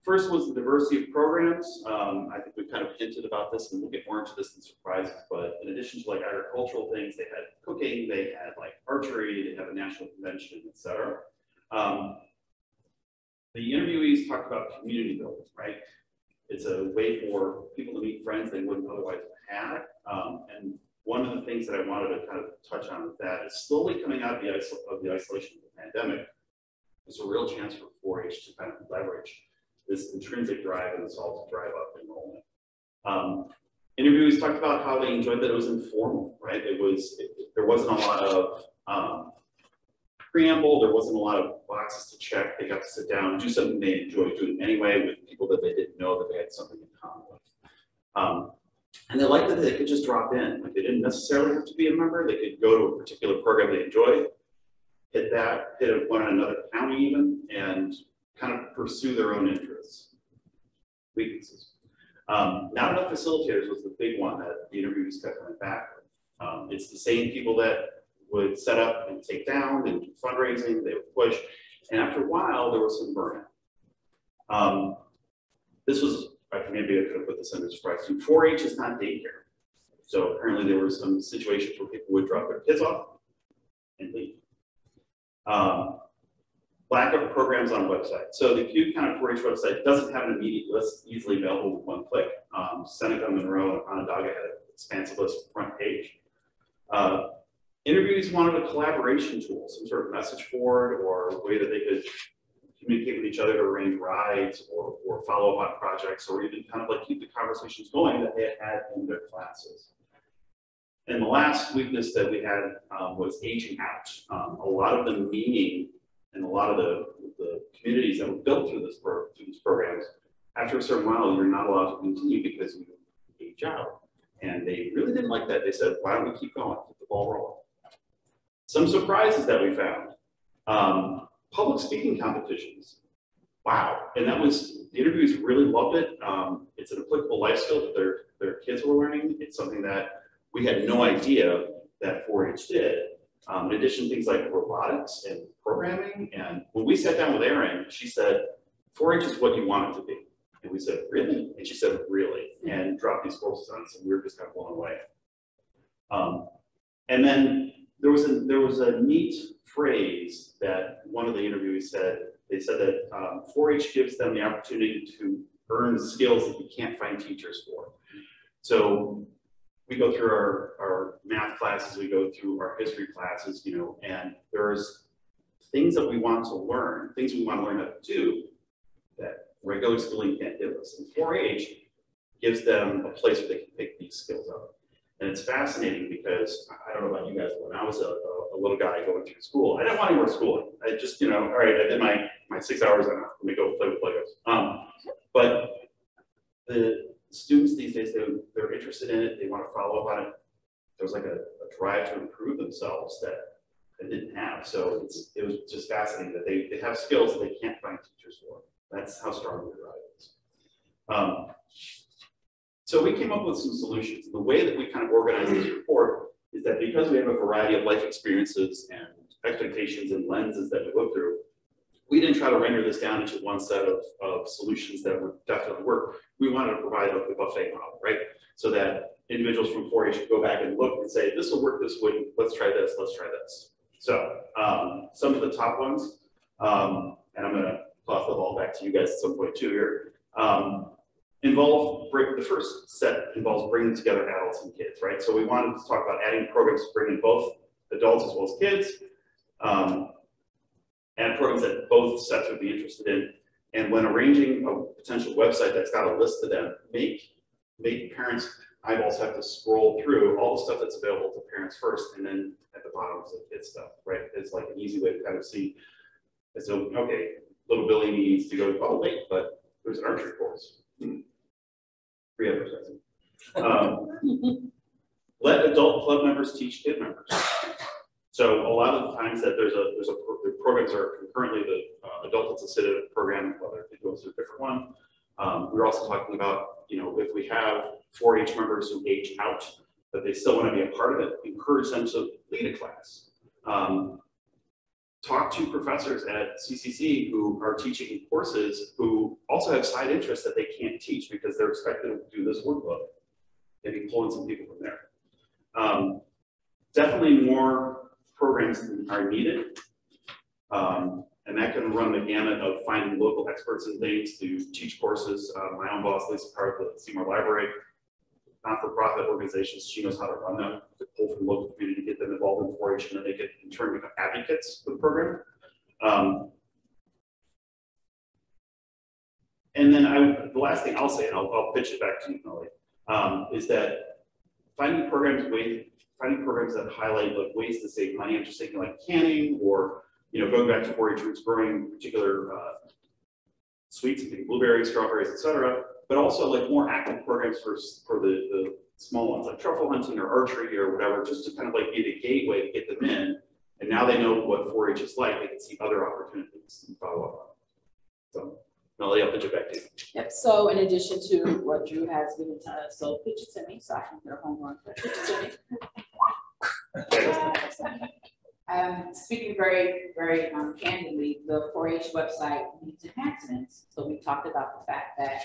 S11: first was the diversity of programs. I think we've kind of hinted about this, and we'll get more into this in surprises, but in addition to like agricultural things, they had cooking, they had like archery, they have a national convention, etc. The interviewees talked about community building, right? It's a way for people to meet friends they wouldn't otherwise have. And one of the things that I wanted to kind of touch on with that is slowly coming out of the isolation of the pandemic, there's a real chance for 4-H to kind of leverage this intrinsic drive and this all to drive up enrollment. Interviewees talked about how they enjoyed that it was informal, right? There wasn't a lot of preamble, there wasn't a lot of boxes to check. They got to sit down and do something they enjoyed doing anyway with people that they didn't know that they had something in common with. And they liked that they could just drop in. Like they didn't necessarily have to be a member. They could go to a particular program they enjoyed, hit one in another county even, and kind of pursue their own interests, weaknesses. Not enough facilitators was the big one that the interviews kept coming back with. It's the same people that would set up and take down and do fundraising, they would push. And after a while, there was some burnout. This was, maybe I could have put this under surprise too. 4-H is not daycare. So apparently there were some situations where people would drop their kids off and leave. Lack of programs on website. So the Cayuga County 4-H website doesn't have an immediate list easily available with one click. Seneca, Monroe, and Onondaga had an expansive list front page. Interviewees wanted a collaboration tool, some sort of message board or a way that they could communicate with each other to arrange rides or follow up on projects, or even kind of like keep the conversations going that they had in their classes. And the last weakness that we had was aging out. A lot of the meaning and a lot of the communities that were built through these programs, after a certain while, you're not allowed to continue because you age out. And they really didn't like that. They said, why don't we keep going, keep the ball rolling? Some surprises that we found. Public speaking competitions. Wow. And that was, the interviews really loved it. It's an applicable life skill that their kids were learning. It's something that we had no idea that 4-H did. In addition, things like robotics and programming. And when we sat down with Erin, she said, 4-H is what you want it to be. And we said, really? And she said, really? And dropped these courses on us, and we were just kind of blown away. And then there was a neat phrase that one of the interviewees said. They said that 4-H gives them the opportunity to earn skills that you can't find teachers for. So we go through our math classes, we go through our history classes, you know, and there's things that we want to learn, things we want to learn how to do that regular schooling can't give us. And 4-H gives them a place where they can pick these skills up. And it's fascinating because, I don't know about you guys, when I was a little guy going through school, I didn't want any more schooling. I just, you know, all right, I did my 6 hours and let me go play with Legos. But the students these days, they're interested in it, they want to follow up on it. There's like a drive to improve themselves that they didn't have. So it was just fascinating that they have skills that they can't find teachers for. That's how strong the drive is. So we came up with some solutions. The way that we kind of organize this report is that because we have a variety of life experiences and expectations and lenses that we look through, we didn't try to render this down into one set of solutions that would definitely work. We wanted to provide a buffet model, right? So that individuals from 4-H could go back and look and say, this will work, this wouldn't, let's try this, let's try this. So some of the top ones, and I'm gonna toss the ball back to you guys at some point too here, the first set involves bringing together adults and kids, right? So we wanted to talk about adding programs to bring in both adults as well as kids, and programs that both sets would be interested in. And when arranging a potential website that's got a list of them, make parents' eyeballs have to scroll through all the stuff that's available to parents first, and then at the bottom is the kids stuff, right? It's like an easy way to kind of see. So, okay, little Billy needs to go, oh wait, but there's an archery course. Free advertising. Let adult club members teach kid members. So a lot of the times that the programs are concurrently the adult assisted program, whether it goes to a different one. We're also talking about, you know, if we have 4-H members who age out, but they still want to be a part of it, encourage them to lead a class. Talk to professors at CCC who are teaching courses who also have side interests that they can't teach because they're expected to do this workload. Maybe pull in some people from there. Definitely more programs are needed. And that can run the gamut of finding local experts and things to teach courses. My own boss, Lisa Carr, the Seymour Library, not-for-profit organizations, she knows how to run them, to pull from local community, get them involved in 4-H, and then they can in turn become advocates for the program. And then the last thing I'll say, and I'll pitch it back to you, Molly, is that finding programs that highlight like ways to save money. I'm just thinking like canning, or going back to 4-H roots, growing particular sweets, blueberries, strawberries, etc. But also like more active programs for the small ones like truffle hunting or archery or whatever, just to kind of like be the gateway to get them in. And now they know what 4-H is like. They can see other opportunities and follow up. So Melody, I'll pitch it back to you.
S8: Yep, so in addition to what Drew has given to us, so pitch it to me so I can get a homework. Pitch it to me. Speaking very, very candidly, the 4-H website needs enhancements. So we talked about the fact that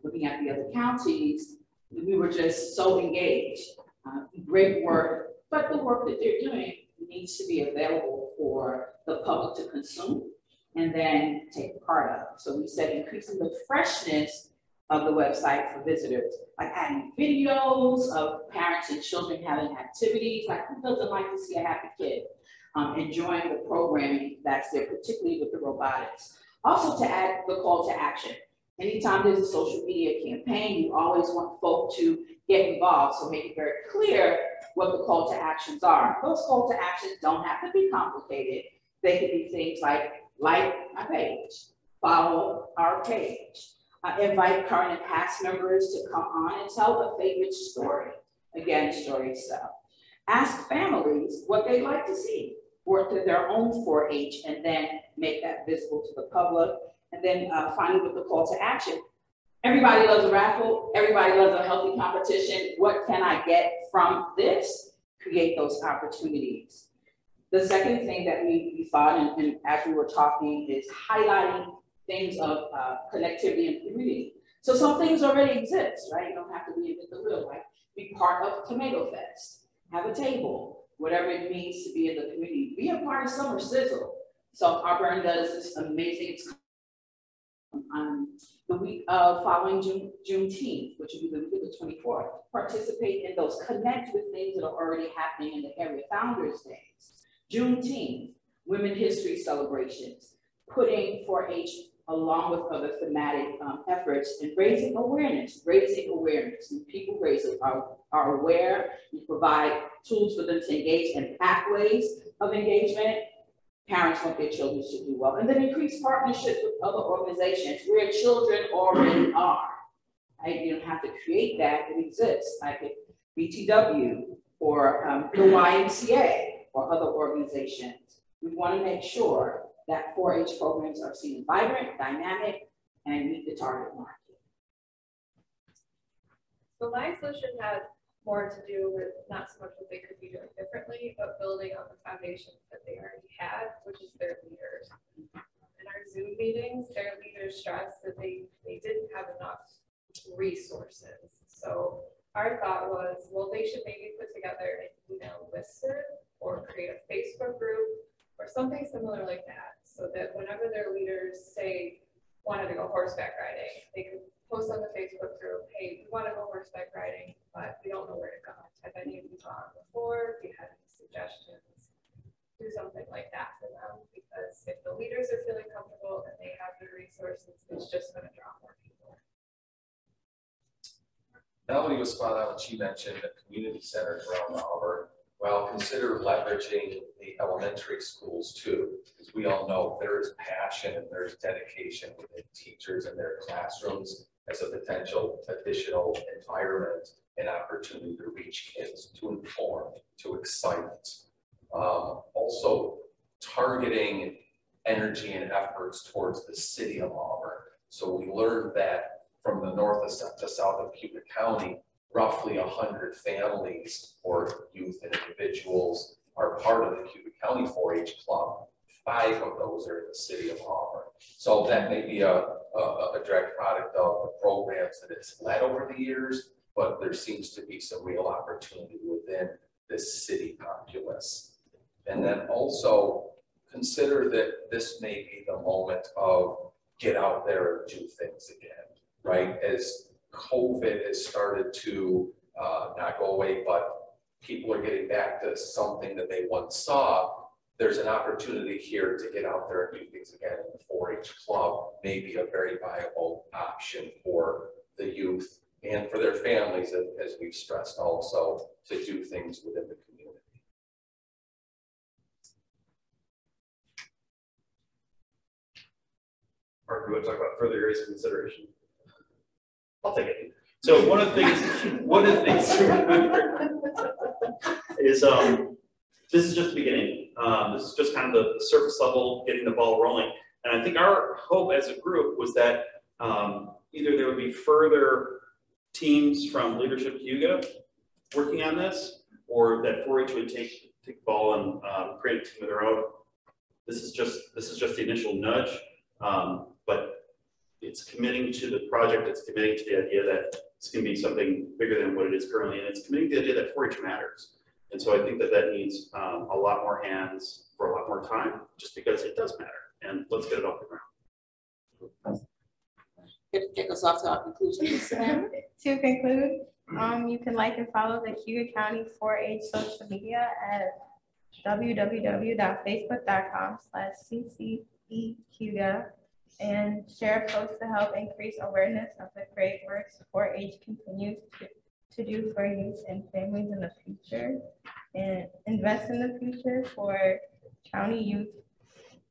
S8: looking at the other counties, we were just so engaged. Great work, but the work that they're doing needs to be available for the public to consume and then take part of. So we said increasing the freshness of the website for visitors, like adding videos of parents and children having activities, like who doesn't like to see a happy kid? Enjoying the programming that's there, particularly with the robotics. Also to add the call to action. Anytime there's a social media campaign, you always want folk to get involved. So make it very clear what the call to actions are. Those call to actions don't have to be complicated. They could be things like my page, follow our page, invite current and past members to come on and tell a favorite story. Again, story itself. Ask families what they'd like to see, work to their own 4-H, and then make that visible to the public. And then finally, with the call to action, everybody loves a raffle, everybody loves a healthy competition. What can I get from this? Create those opportunities. The second thing that we thought, and as we were talking, is highlighting things of connectivity and community. So some things already exist, right? You don't have to reinvent the wheel, like be part of Tomato Fest, have a table, whatever it means to be in the community, be a part of Summer Sizzle. So Auburn does this amazing, the week of following Juneteenth, which will be the week of the 24th. Participate in those, connect with things that are already happening in the area. Founders Days, Juneteenth, Women History celebrations, putting 4-H along with other thematic efforts and raising awareness. When people are aware, you provide tools for them to engage in pathways of engagement. Parents want their children to do well. And then increase partnerships with other organizations where children already are. Right? You don't have to create that, it exists, like at BTW or the YMCA or other organizations. We want to make sure that 4-H programs are seen vibrant, dynamic, and meet the target market.
S12: So my solution had more to do with not so much what they could be doing differently, but building on the foundations that they already had, which is their leaders. In our Zoom meetings, their leaders stressed that they didn't have enough resources. So our thought was, well, they should maybe put together an email listserv or create a Facebook group or something similar like that, so that whenever their leaders say wanted to go horseback riding, they could post on the Facebook group, hey, we want to go horseback riding, but we don't know where to go. Have any of you gone before? Do you have any suggestions? Do something like that for them, because if the leaders are feeling comfortable and they have the resources, it's just going to draw more people.
S10: Melody was spot on when she mentioned the community centers around Auburn. Well, consider leveraging the elementary schools too, because we all know there is passion and there's dedication within teachers in their classrooms as a potential additional environment and opportunity to reach kids, to inform, to excite. Also targeting energy and efforts towards the city of Auburn. So we learned that from the north to south of Cayuga County, roughly 100 families or youth and individuals are part of the Cayuga County 4-H club. 5 of those are in the city of Auburn. So that may be a direct product of the programs that it's led over the years, but there seems to be some real opportunity within this city populace. And then also consider that this may be the moment of get out there and do things again, right? As COVID has started to not go away, but people are getting back to something that they once saw. There's an opportunity here to get out there and do things again. And the 4-H club may be a very viable option for the youth and for their families, as we've stressed also, to do things within the community.
S11: Mark, you want to talk about further areas of consideration? I'll take it. So one of the things is this is just the beginning. This is just kind of the surface level, getting the ball rolling. And I think our hope as a group was that either there would be further teams from Leadership Cayuga working on this, or that 4-H would take the ball and create a team of their own. This is just the initial nudge, but it's committing to the project. It's committing to the idea that it's going to be something bigger than what it is currently, and it's committing to the idea that 4-H matters. And so I think that needs a lot more hands for a lot more time, just because it does matter. And let's get it off the ground.
S8: Take us off to our conclusion.
S9: To conclude, you can like and follow the Cayuga County 4-H social media at www.facebook.com/ccecayuga and share posts to help increase awareness of the great works 4-H continues to do for youth and families in the future, and invest in the future for county youth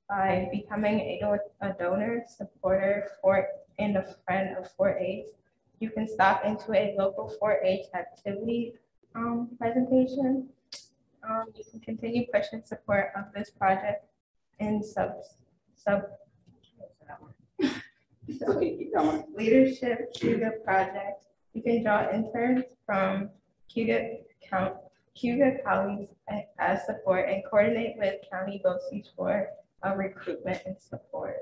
S9: by becoming a donor, supporter, and a friend of 4-H. You can stop into a local 4-H activity presentation. You can continue pushing support of this project in Leadership Cayuga project. You can draw interns from Cayuga colleagues as support and coordinate with county BOCES for recruitment and support.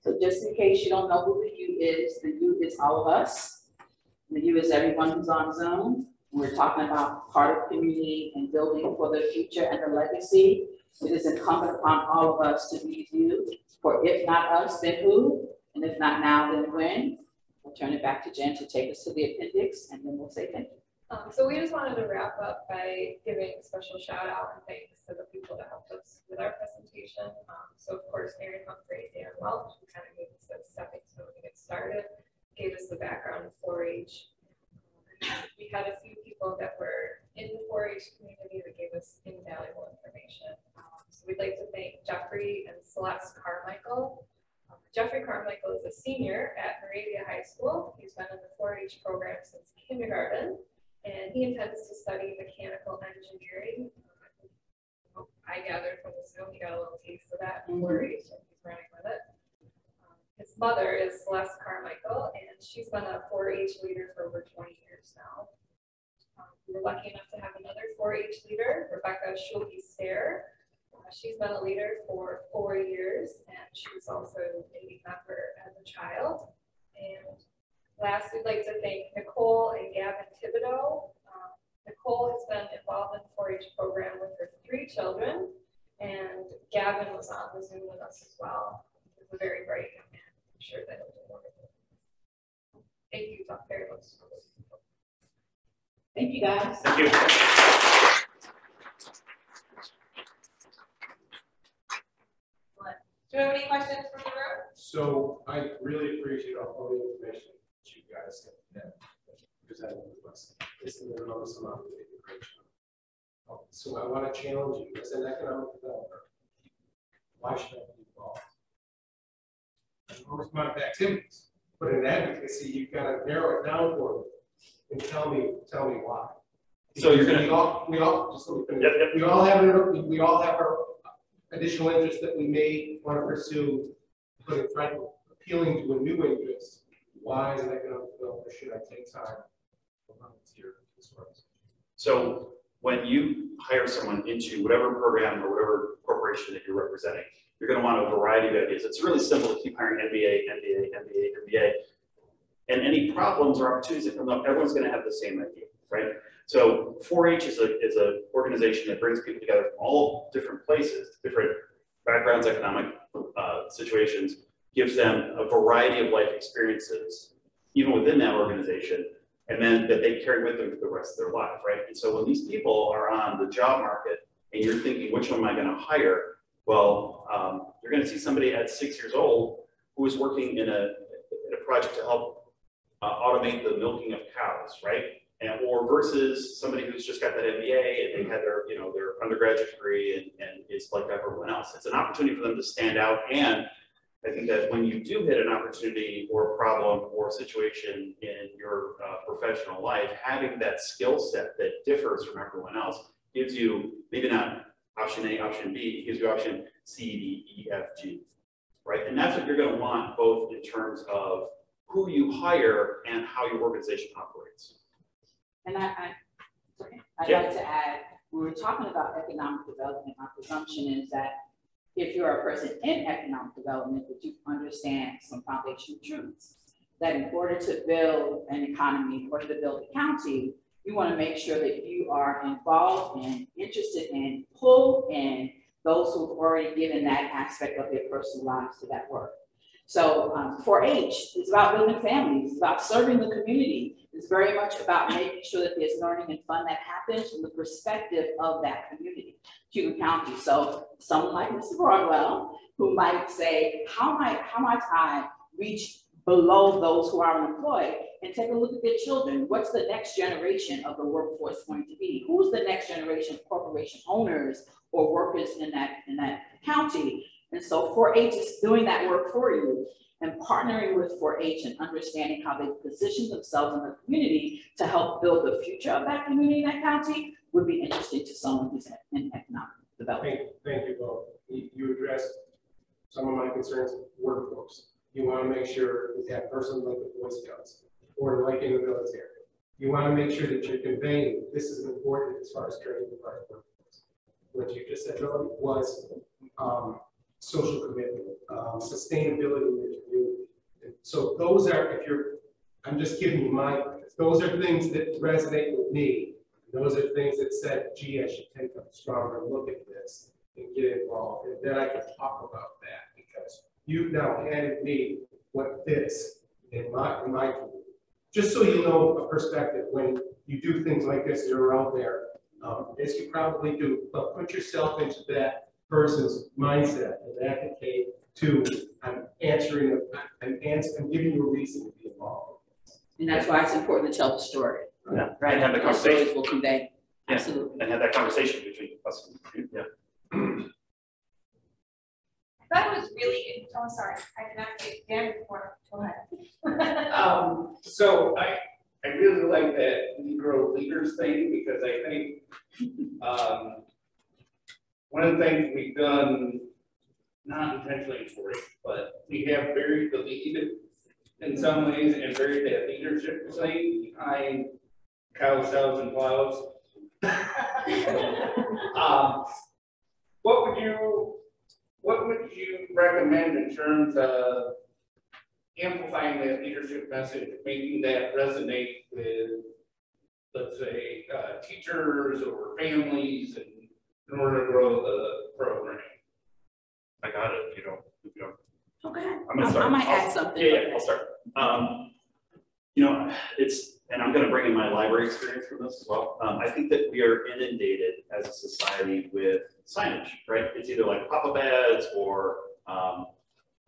S8: So just in case you don't know who the U is all of us. The U is everyone who's on Zoom. We're talking about part of community and building for the future and the legacy. It is incumbent upon all of us to be you. For if not us, then who? And if not now, then when? We'll turn it back to Jen to take us to the appendix, and then we'll say thank you.
S12: So we just wanted to wrap up by giving a special shout out and thanks to the people that helped us with our presentation. So of course, Aaron Humphrey, Aaron Welch, who kind of gave us a stepping stone to get started, gave us the background of 4-H. We had a few people that were in the 4-H community that gave us invaluable information. So we'd like to thank Jeffrey and Celeste Carmichael. Jeffrey Carmichael is a senior at Moravia High School. He's been in the 4-H program since kindergarten, and he intends to study mechanical engineering. I gathered from the Zoom, he got a little taste of that in 4-H, and he's running with it. His mother is Celeste Carmichael, and she's been a 4-H leader for over 20 years now. We were lucky enough to have another 4-H leader, Rebecca Schulke-Stair. She's been a leader for 4 years, and she was also a Navy member as a child. And last, we'd like to thank Nicole and Gavin Thibodeau. Nicole has been involved in the 4-H program with her 3 children, and Gavin was on the Zoom with us as well. He's a very bright young man. I'm sure that he'll do wonderful. Thank you very much.
S8: Thank you, guys.
S11: Thank you.
S1: Do you have any questions from the room?
S7: So I really appreciate all the information that you guys have presented with us. It's an enormous amount of information. So I want to challenge you as an economic developer. Why should I be involved? An enormous amount of activities, but in advocacy, you've got to narrow it down for me and tell me why.
S11: So you're going
S7: to we all have our additional interests that we may want to pursue, but in fact, appealing to a new interest. Why, as an economic developer, should I take time to volunteer this work?
S11: So when you hire someone into whatever program or whatever corporation that you're representing, you're going to want a variety of ideas. It's really simple to keep hiring MBA. And any problems or opportunities that come up, everyone's going to have the same idea, right? So 4-H is a organization that brings people together from all different places, different backgrounds, economic situations, gives them a variety of life experiences, even within that organization, and then that they carry with them for the rest of their life, right? And so when these people are on the job market and you're thinking, which one am I going to hire? Well, you're going to see somebody at 6 years old who is working in a project to help automate the milking of cows, right? Or versus somebody who's just got that MBA and they had their, their undergraduate degree and is like everyone else. It's an opportunity for them to stand out and I think that when you do hit an opportunity or a problem or a situation in your professional life, having that skill set that differs from everyone else gives you maybe not option A, option B, it gives you option C, D, E, F, G, right? And that's what you're going to want both in terms of who you hire and how your organization operates.
S8: And I'd like to add, when we're talking about economic development, my presumption is that if you're a person in economic development, that you understand some foundational truths, that in order to build an economy, in order to build a county, you want to make sure that you are involved and interested in, pull in those who've already given that aspect of their personal lives to that work. So 4-H is about building families, it's about serving the community. It's very much about making sure that there's learning and fun that happens from the perspective of that community, Cayuga County. So someone like Mr. Broadwell, who might say, how might I reach below those who are unemployed and take a look at their children? What's the next generation of the workforce going to be? Who's the next generation of corporation owners or workers in that county? And so 4-H is doing that work for you and partnering with 4-H and understanding how they position themselves in the community to help build the future of that community in that county would be interesting to someone who's in economic development.
S7: Thank you both. You addressed some of my concerns, workforce. You want to make sure that that person like the Boy Scouts or like in the military. You want to make sure that you're conveying this is important as far as training the right workforce. What you just said was social commitment, sustainability in the community. And so those are, I'm just giving you those are things that resonate with me. Those are things that said, gee, I should take a stronger look at this and get involved. And then I can talk about that because you've now handed me what fits in my community. Just so you know a perspective, when you do things like this, you're out there, as you probably do, but put yourself into that person's mindset and advocate to, I'm giving you a reason to be involved.
S8: And that's why it's important to tell the story.
S11: Yeah.
S8: Right.
S11: And have the
S8: Those
S11: conversation.
S8: stories will convey.
S11: Yeah.
S8: Absolutely.
S11: And have that conversation between us and you. Yeah.
S1: I thought it was really, oh, sorry, I did not say Dan before. Go ahead.
S13: So I really like that Negro leaders thing because I think one of the things we've done, not intentionally for it, but we have buried the lead in some ways and buried that leadership thing behind cows, sows, and plows. What would you recommend in terms of amplifying that leadership message, making that resonate with, let's say, teachers or families in order to grow the program?
S11: I got it. If you don't.
S8: Okay.
S11: I'm gonna start.
S8: I might add something.
S11: Yeah, I'll start. You know, and I'm going to bring in my library experience from this as well. I think that we are inundated as a society with signage, right? It's either like pop-up ads or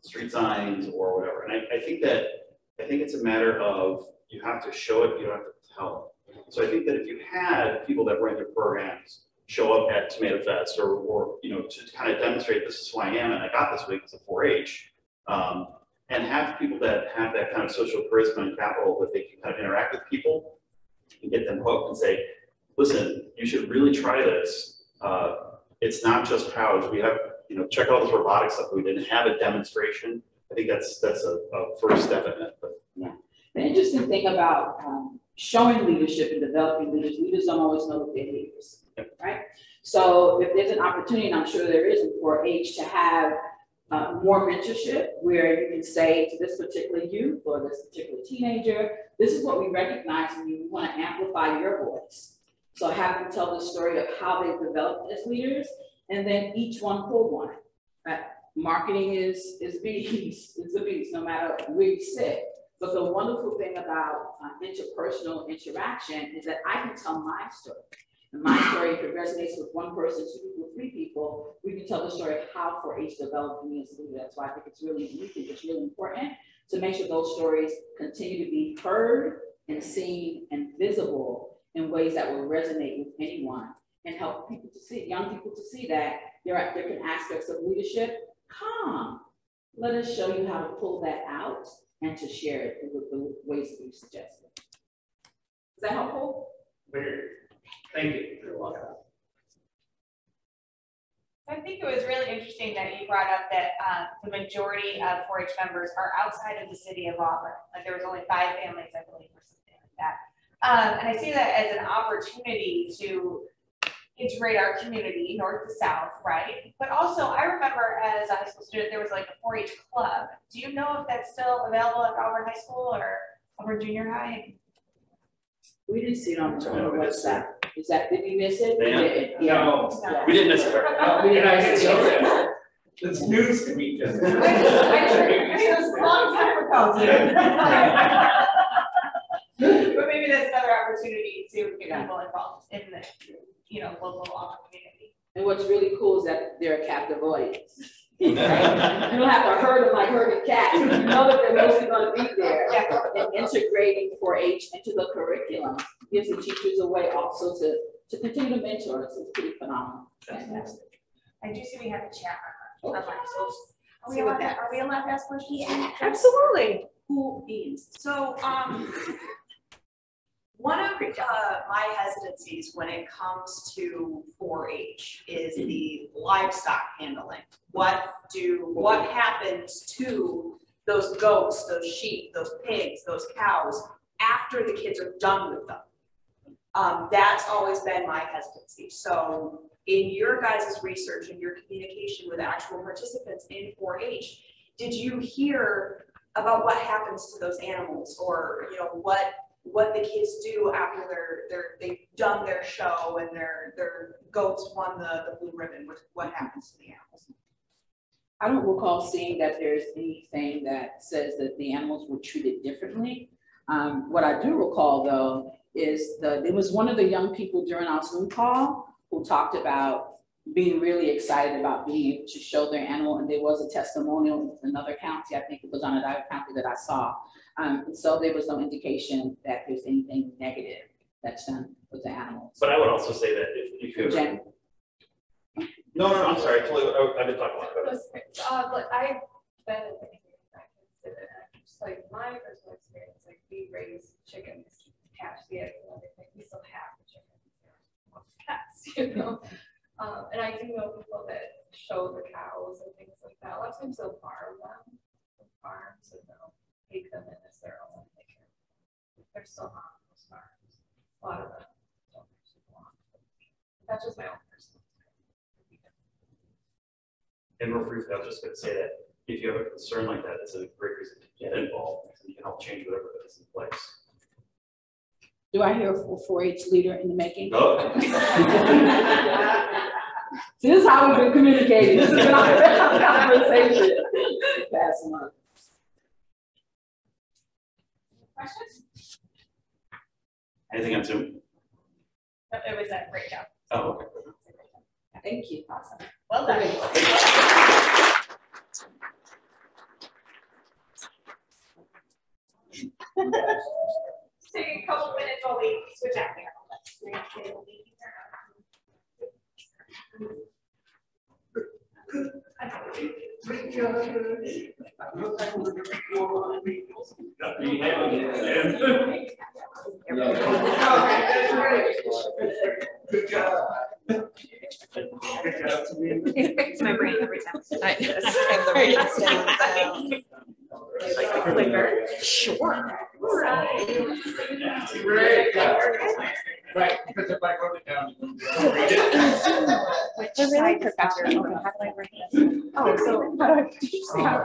S11: street signs or whatever. And I think it's a matter of you have to show it, you don't have to tell it. So I think that if you had people that run your programs show up at Tomato Fest or you know, to kind of demonstrate this is who I am and I got this week as a 4-H, and have people that have that kind of social charisma and capital that they can kind of interact with people and get them hooked and say, listen, you should really try this. It's not just cows. We have, you know, check out this robotic stuff. We didn't have a demonstration. I think that's a first step in it. But
S8: yeah, the interesting thing about showing leadership and developing leaders don't always know that they're leaders, right? So if there's an opportunity, and I'm sure there is in 4-H, to have more mentorship where you can say to this particular youth or this particular teenager, this is what we recognize in you. We want to amplify your voice. So have them tell the story of how they've developed as leaders, and then each one pull one. Right? Marketing is beast. It's a beast, no matter where you sit. But the wonderful thing about interpersonal interaction is that I can tell my story. And my story, if it resonates with one person, 2 people, 3 people, we can tell the story of how 4-H developed me as a leader. That's why I think it's really unique. It's really important to make sure those stories continue to be heard and seen and visible in ways that will resonate with anyone and help people to see, young people to see that there are different aspects of leadership. Come, Let us show you how to pull that out and to share it with the ways that you suggested. Is that helpful?
S13: Very. Thank you.
S8: You're welcome.
S1: I think it was really interesting that you brought up that the majority of 4-H members are outside of the city of Auburn. Like there was only 5 families, I believe, or something like that. And I see that as an opportunity to integrate our community, north to south, right? But also, I remember as a high school student, there was like a 4-H club. Do you know if that's still available at Auburn High School or Auburn Junior High?
S8: We didn't see it on the website. Is that, did we miss it?
S11: Dan?
S13: No,
S11: We didn't miss it.
S8: We didn't miss it.
S13: it's news to me, just.
S1: I mean, it was a long time ago. But maybe that's another opportunity to get people involved in the, local Auburn community.
S8: And what's really cool is that they're a captive audience. Right? You don't have to herd them like herded cats. You know that they're mostly going to be there.
S1: Yeah.
S8: And integrating 4-H into the curriculum gives the teachers a way also to continue to mentor. So it's pretty phenomenal. Fantastic.
S1: I do see we have a chat.
S8: Okay.
S6: Are we allowed to ask questions?
S1: Yeah,
S6: absolutely. Cool beans. So, one of my hesitancies when it comes to 4-H is the livestock handling. What happens to those goats, those sheep, those pigs, those cows after the kids are done with them? That's always been my hesitancy. So in your guys' research and your communication with actual participants in 4-H, did you hear about what happens to those animals, or what the kids do after they've done their show and their goats won the blue ribbon? What happens to the animals?
S8: I don't recall seeing that there's anything that says that the animals were treated differently. What I do recall though is it was one of the young people during our Zoom call who talked about being really excited about being able to show their animal, and there was a testimonial in another county, I think it was Onondaga County, that I saw. And so there was no indication that there's anything negative that's done with the animals.
S11: But I would also say that if you
S8: Jen?
S11: No, I'm sorry, I've been talking about it.
S12: But I've been in the community that consider it. Just like my personal experience, like we raise chickens, hatch the eggs and everything. We still have the chickens, cats, and I do know people that show the cows and things like that. A lot of times they'll farm them from farms and they'll take them in as their own. They're still on those farms. A lot of them don't actually belong. That's just my own personal experience.
S11: And real briefly, I was just going to say that if you have a concern like that, it's a great reason to get involved, and you can help change whatever is in place.
S8: Do I hear a 4-H leader in the making?
S11: No.
S8: This is how we've been communicating. This is our conversation. Pass them on.
S1: Questions?
S11: Anything on Zoom?
S1: No, it was a great job.
S11: Oh, okay.
S8: Thank you.
S1: Awesome. Well done. Take a couple minutes while we switch out here.
S13: Good job.
S1: It's my brain every time.
S5: I have the reins down.
S1: Like a clicker.
S5: Sure.
S13: Great. Right, because if I wrote it down.
S9: Which side professor? How do I write this?
S1: Oh, so.
S9: How do I do that?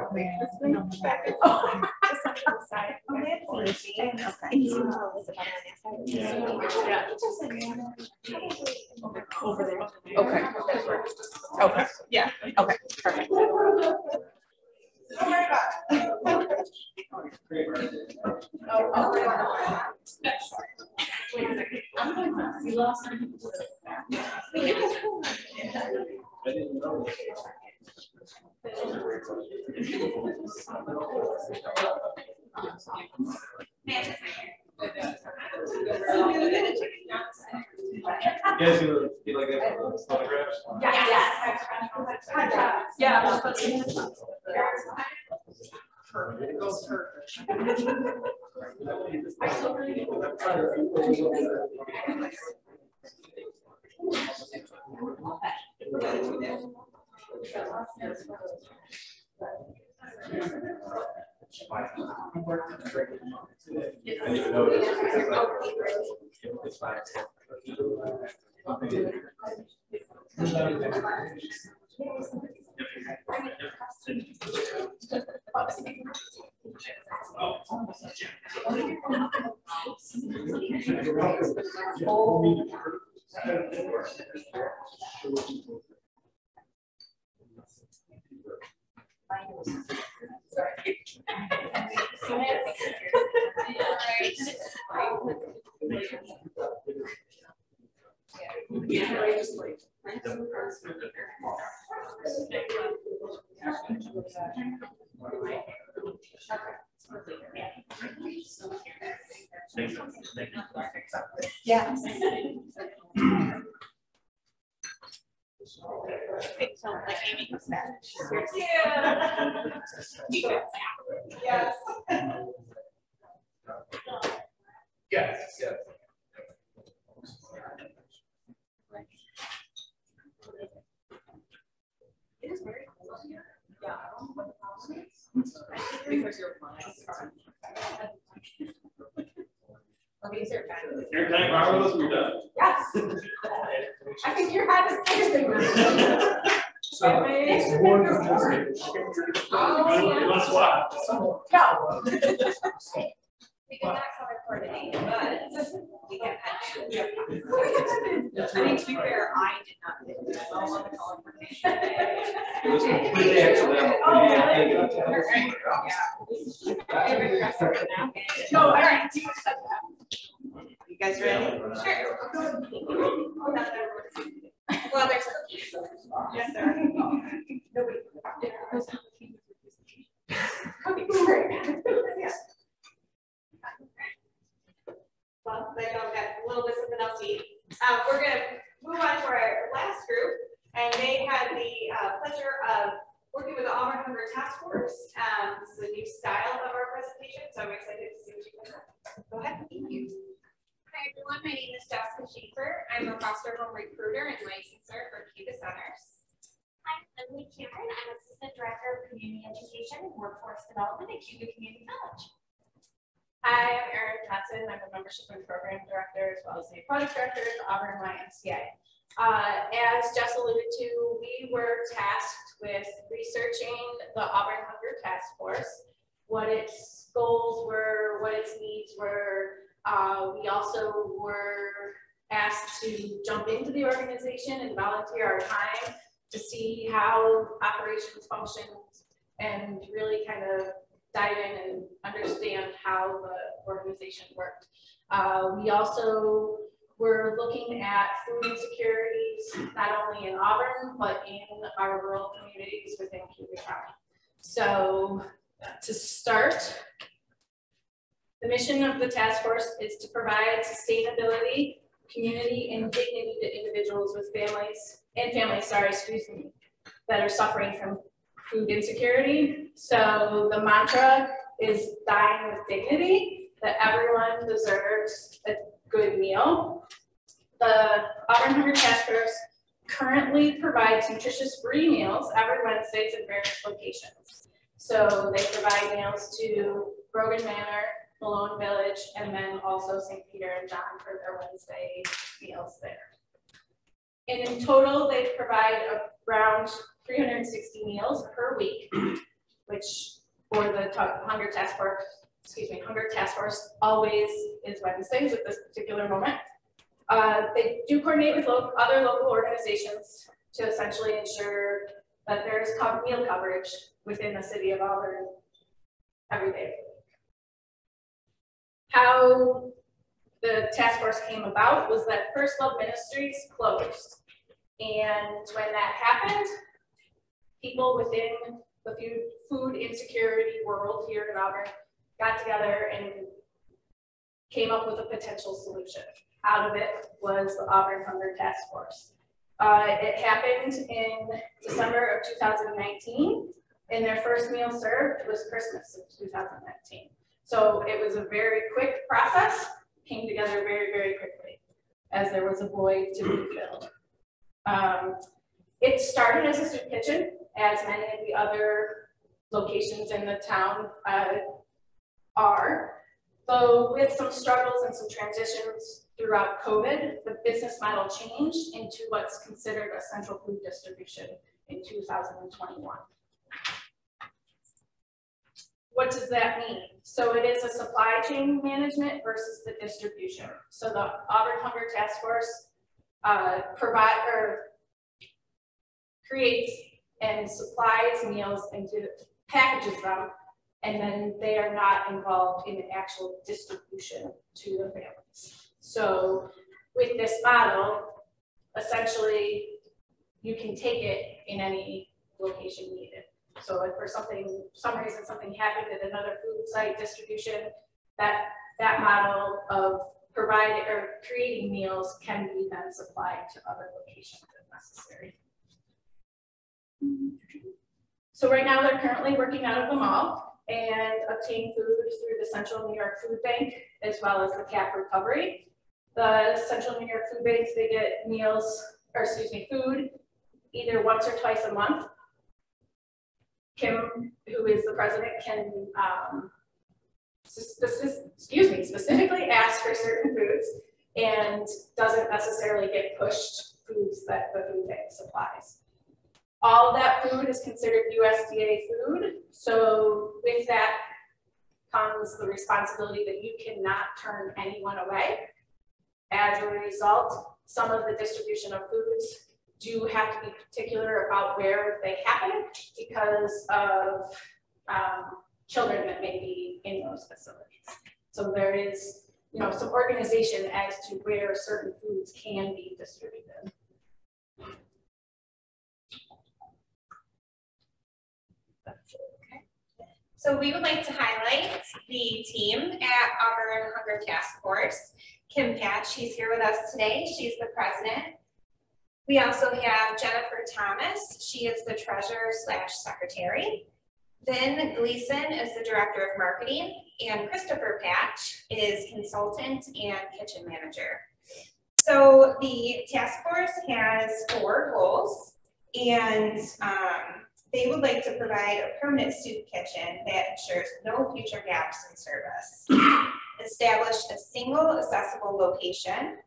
S1: That's easy. Over there.
S5: Okay. Okay.
S1: Yeah.
S5: Okay. Perfect.
S1: Don't worry about it.
S8: You lost
S3: I didn't know. You guys you like that photographs?
S1: Yeah. Yes. Yes.
S13: Yes, yes.
S1: It is very cool here. Yeah, I don't know what the problem is. Because you're blind. These are fabulous.
S11: Airtime wireless, we're done.
S1: Yes. I think your hat is bigger than mine.
S7: So, it's one of just.
S11: You want to swap?
S1: No. We did not color coordinate, but we have had to. I mean, to be fair, I did not pick this all on the color coordination.
S3: It was completely accidental.
S1: No, all right. You guys ready? Sure. Well, there's cookies. Yes, there are. Nobody. Cookies. Well, they don't have a little bit of something else to eat. We're going to move on to our last group, and they had the pleasure of working with the Auburn Hunger Task Force. This is a new style of our presentation, so I'm excited to see what you can do. Go ahead. Thank you.
S14: Hi everyone, my name is Jessica Schaefer. I'm a foster home recruiter and licenser for Cayuga Centers.
S15: I'm Emily Cameron. I'm Assistant Director of Community Education and Workforce Development at Cayuga Community College.
S4: Hi, I'm Erin Johnson. I'm a Membership and Program Director as well as the Product Director at the Auburn YMCA. As Jess alluded to, we were tasked with researching the Auburn Hunger Task Force, what its goals were, what its needs were. We also were asked to jump into the organization and volunteer our time to see how operations functioned and really kind of dive in and understand how the organization worked. We also were looking at food insecurities, not only in Auburn, but in our rural communities within Cayuga County. So to start, the mission of the task force is to provide sustainability, community, and dignity to individuals with families that are suffering from food insecurity. So the mantra is dying with dignity, that everyone deserves a good meal. The Auburn Hunger Task Force currently provides nutritious free meals every Wednesdays in various locations. So they provide meals to Brogan Manor, Malone Village, and then also St. Peter and John for their Wednesday meals there. And in total, they provide around 360 meals per week, which for the Hunger Task Force always is Wednesdays at this particular moment. They do coordinate with other local organizations to essentially ensure that there's meal coverage within the city of Auburn every day. How the task force came about was that First Love Ministries closed. And when that happened, people within the food insecurity world here in Auburn got together and came up with a potential solution. Out of it was the Auburn Hunger Task Force. It happened in December of 2019, and their first meal served was Christmas of 2019. So it was a very quick process, came together very, very quickly, as there was a void to be filled. It started as a soup kitchen, as many of the other locations in the town are. Though with some struggles and some transitions throughout COVID, the business model changed into what's considered a central food distribution in 2021. What does that mean? So it is a supply chain management versus the distribution. So the Auburn Hunger Task Force creates and supplies meals into packages them, and then they are not involved in the actual distribution to the families. So with this model, essentially, you can take it in any location needed. So if for some reason something happened at another food site distribution, that model of providing or creating meals can be then supplied to other locations if necessary. So right now they're currently working out of the mall and obtain food through the Central New York Food Bank as well as the CAP recovery. The Central New York Food Banks, they get food either once or twice a month. Kim, who is the president, can specifically ask for certain foods and doesn't necessarily get pushed foods that the food bank supplies. All of that food is considered USDA food. So with that comes the responsibility that you cannot turn anyone away. As a result, some of the distribution of foods do have to be particular about where they happen because of children that may be in those facilities. So there is, some organization as to where certain foods can be distributed.
S14: So we would like to highlight the team at Auburn Hunger Task Force. Kim Patch, she's here with us today. She's the president. We also have Jennifer Thomas. She is the treasurer/secretary. Then Gleason is the director of marketing, and Christopher Patch is consultant and kitchen manager. So the task force has 4 goals, and they would like to provide a permanent soup kitchen that ensures no future gaps in service, establish a single accessible location,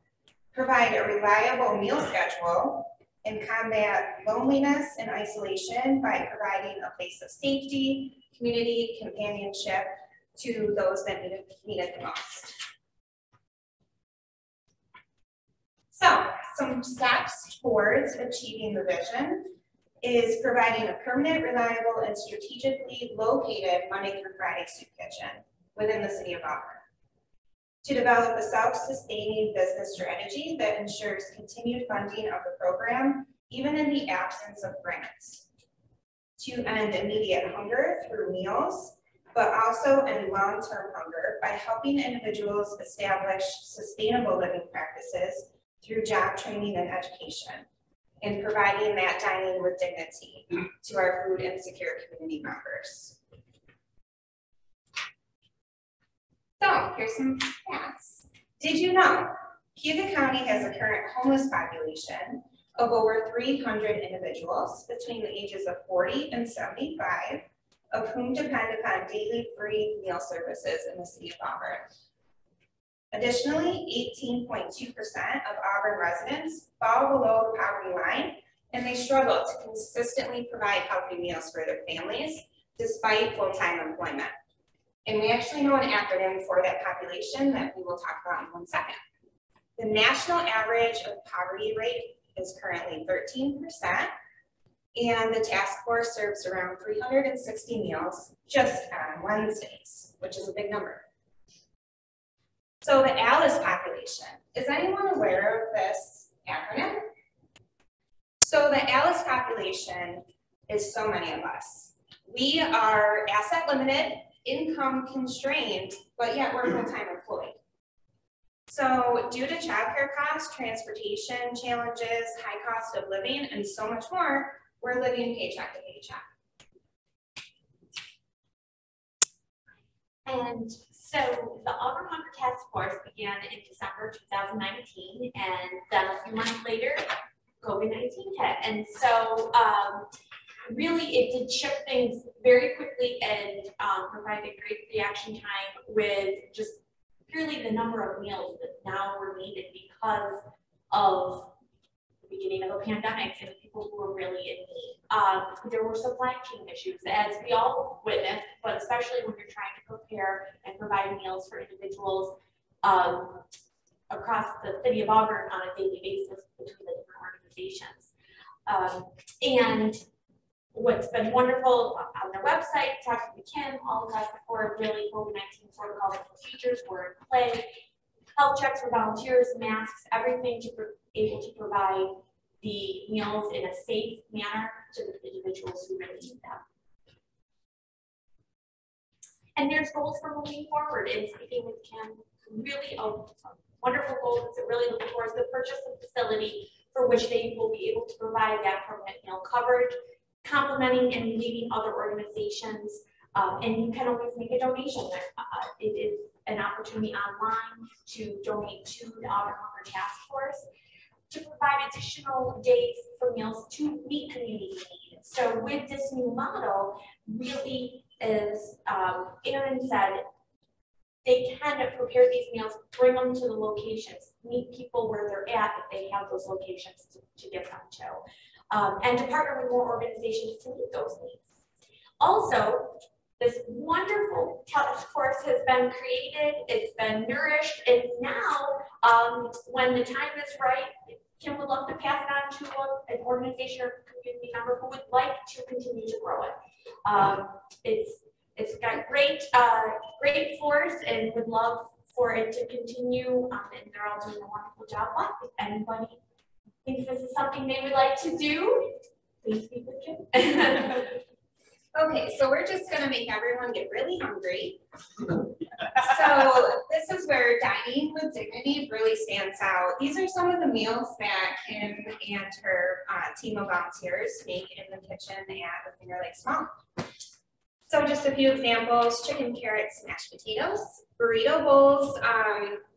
S14: provide a reliable meal schedule, and combat loneliness and isolation by providing a place of safety, community, companionship to those that need it the most. So, some steps towards achieving the vision is providing a permanent, reliable, and strategically located Monday through Friday soup kitchen within the city of Auburn. To develop a self-sustaining business strategy that ensures continued funding of the program, even in the absence of grants. To end immediate hunger through meals, but also end long-term hunger by helping individuals establish sustainable living practices through job training and education, and providing that dining with dignity to our food insecure community members. So here's some facts. Did you know Cayuga County has a current homeless population of over 300 individuals between the ages of 40 and 75, of whom depend upon daily free meal services in the city of Auburn. Additionally, 18.2% of Auburn residents fall below the poverty line, and they struggle to consistently provide healthy meals for their families despite full-time employment. And we actually know an acronym for that population that we will talk about in 1 second. The national average of poverty rate is currently 13%, and the task force serves around 360 meals just on Wednesdays, which is a big number. So the ALICE population, is anyone aware of this acronym? So the ALICE population is so many of us. We are asset limited, income constrained, but yet we're full-time employed. So due to childcare costs, transportation challenges, high cost of living, and so much more, we're living paycheck to paycheck. And
S15: So the Auburn Hunger Task Force began in December 2019, and then a few months later, COVID-19 hit. And so really it did shift things very quickly and provided great reaction time with just purely the number of meals that now were needed because of the beginning of a pandemic and people who were really in need. There were supply chain issues, as we all witnessed, but especially when you're trying to prepare and provide meals for individuals across the city of Auburn on a daily basis between the different organizations. And what's been wonderful on their website, talking to Kim, all of that before really COVID-19 protocols and procedures were in play. Health checks for volunteers, masks, everything to be able to provide the meals in a safe manner to the individuals who really need them. And there's goals for moving forward. In speaking with Kim, really a wonderful goal that really looking for is the purchase of facility for which they will be able to provide that permanent meal coverage, complementing and leading other organizations. And you can always make a donation. It is an opportunity online to donate to the Auburn Hunger Task Force to provide additional days for meals to meet community needs. So with this new model, really, as Aaron said, they can prepare these meals, bring them to the locations, meet people where they're at if they have those locations to get them to, and to partner with more organizations to meet those needs. Also, this wonderful task force has been created, it's been nourished, and now, when the time is right, Kim would love to pass it on to an organization or community member who would like to continue to grow it. It's got great force and would love for it to continue, and they're all doing a wonderful job. But if anybody thinks this is something they would like to do, please speak with Kim.
S14: Okay, so we're just gonna make everyone get really hungry. So this is where Dining with Dignity really stands out. These are some of the meals that Kim and her team of volunteers make in the kitchen at the Finger Lakes Mall. So just a few examples: chicken, carrots, mashed potatoes, burrito bowls.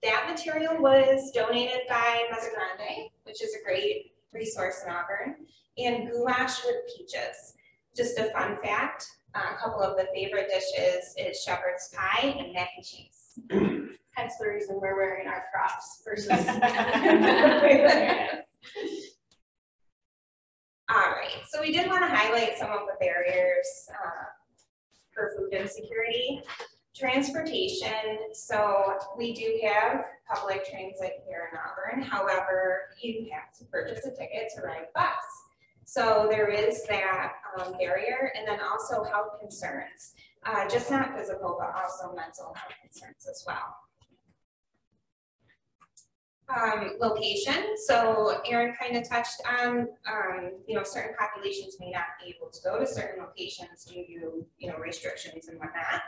S14: That material was donated by Mesa Grande, which is a great resource in Auburn, and goulash with peaches. Just a fun fact, a couple of the favorite dishes is shepherd's pie and mac and cheese.
S4: Hence the reason we're wearing our crops versus.
S14: All right, so we did want to highlight some of the barriers for food insecurity. Transportation, so we do have public transit here in Auburn. However, you have to purchase a ticket to ride a bus. So there is that barrier, and then also health concerns, just not physical, but also mental health concerns as well. Location, so Aaron kind of touched on, certain populations may not be able to go to certain locations due to, restrictions and whatnot.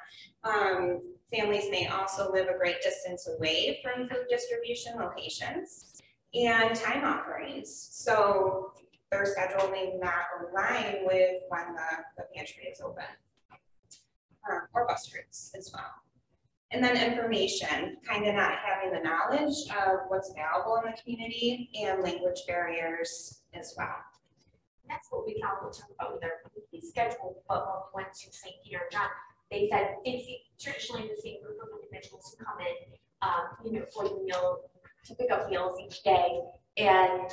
S14: Families may also live a great distance away from food distribution locations, and time offerings. So their schedule may not align with when the pantry is open, or bus routes as well. And then information, kind of not having the knowledge of what's available in the community, and language barriers as well.
S15: That's what we found with their weekly schedule, but when we went to St. Peter and John, they said it's traditionally the same group of individuals who come in, for the meal, to pick up meals each day, and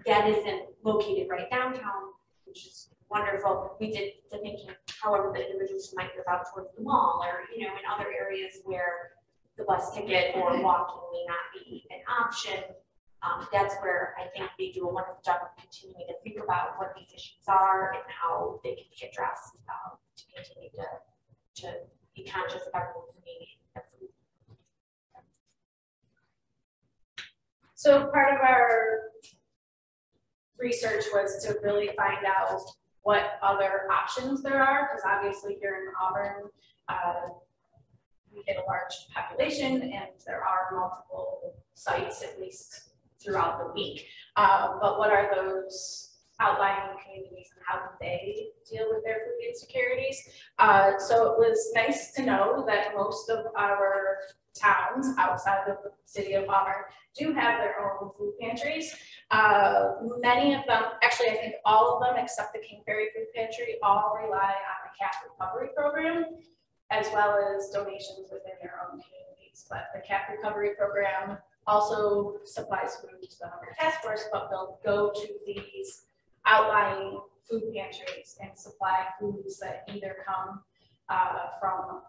S15: that isn't located right downtown, which is wonderful. We did the thinking, however, the individuals who might live out towards the mall or, in other areas where the bus ticket or walking may not be an option. That's where I think they do a wonderful job of continuing to think about what these issues are and how they can be addressed to continue to be conscious of everyone's needs.
S4: So part of our research was to really find out what other options there are, because obviously here in Auburn, we get a large population and there are multiple sites, at least throughout the week. But what are those outlying communities and how they deal with their food insecurities. So it was nice to know that most of our towns outside of the city of Auburn do have their own food pantries. Many of them, actually I think all of them except the King Ferry Food Pantry, all rely on the CAP recovery program, as well as donations within their own communities. But the CAP recovery program also supplies food to the Hunger Task Force, but they'll go to these outlying food pantries and supply foods that either come from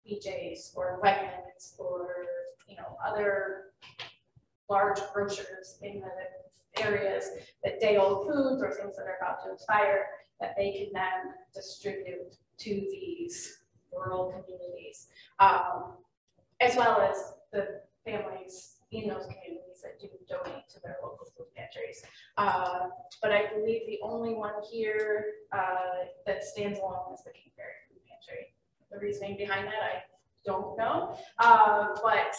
S4: BJ's or Wegmans or, you know, other large grocers in the areas that day-old foods or things that are about to expire that they can then distribute to these rural communities, as well as the families in those communities that do donate to their local food pantries. But I believe the only one here that stands alone is the King Ferry Food Pantry. The reasoning behind that, I don't know, but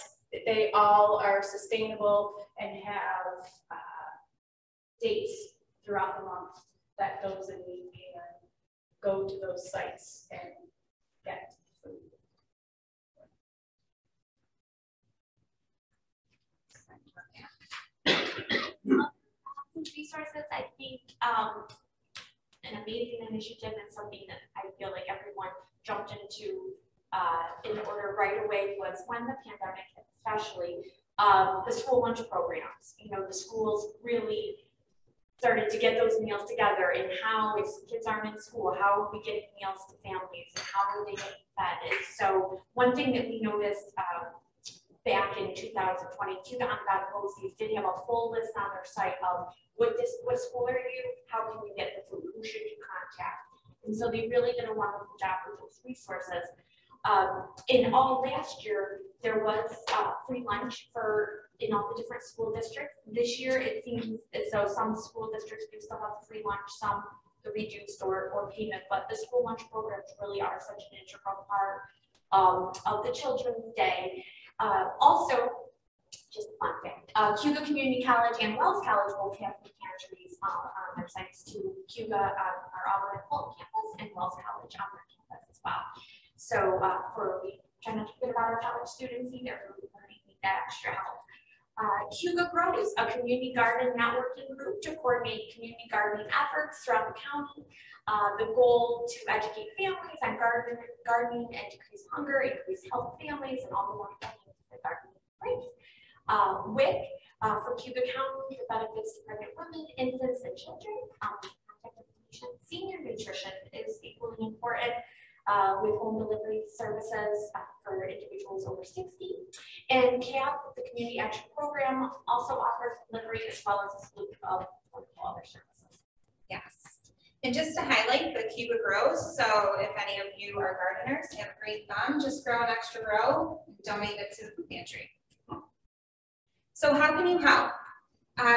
S4: they all are sustainable and have dates throughout the month that those in need can go to those sites and get food.
S15: Resources, I think an amazing initiative and something that I feel like everyone jumped into in order right away was when the pandemic hit, especially the school lunch programs. You know, the schools really started to get those meals together, and how, if kids aren't in school, how are we getting meals to families and how are they getting fed? And so one thing that we noticed back in 2020, Cayuga Untitled Chapter did have a full list on their site of what school are you, how can we get the food, who should you contact? And so they really did a wonderful job with those resources. In all last year, there was free lunch in all the different school districts. This year, it seems as though some school districts do still have free lunch, some the reduced or payment, but the school lunch programs really are such an integral part of the Children's Day. Also, just a fun fact, Cayuga Community College and Wells College both have food pantries on their sites too. Cayuga on our Auburn and Fulton campus, and Wells College on their campus as well. So we try not to forget about our college students either, who need that extra help. Cayuga Grows, a community garden networking group to coordinate community gardening efforts throughout the county. The goal to educate families on gardening and decrease hunger, increase health families, and all the wonderful things that gardening brings. WIC for Cayuga County, the benefits to pregnant women, infants, and children. Contact information. Senior nutrition is equally important. With home delivery services for individuals over 60. And CAP, the Community Action Program, also offers delivery as well as a slew of other services.
S14: Yes. And just to highlight the Cayuga Grows, so if any of you are gardeners, have a great thumb, just grow an extra row, donate it to the food pantry. So how can you help?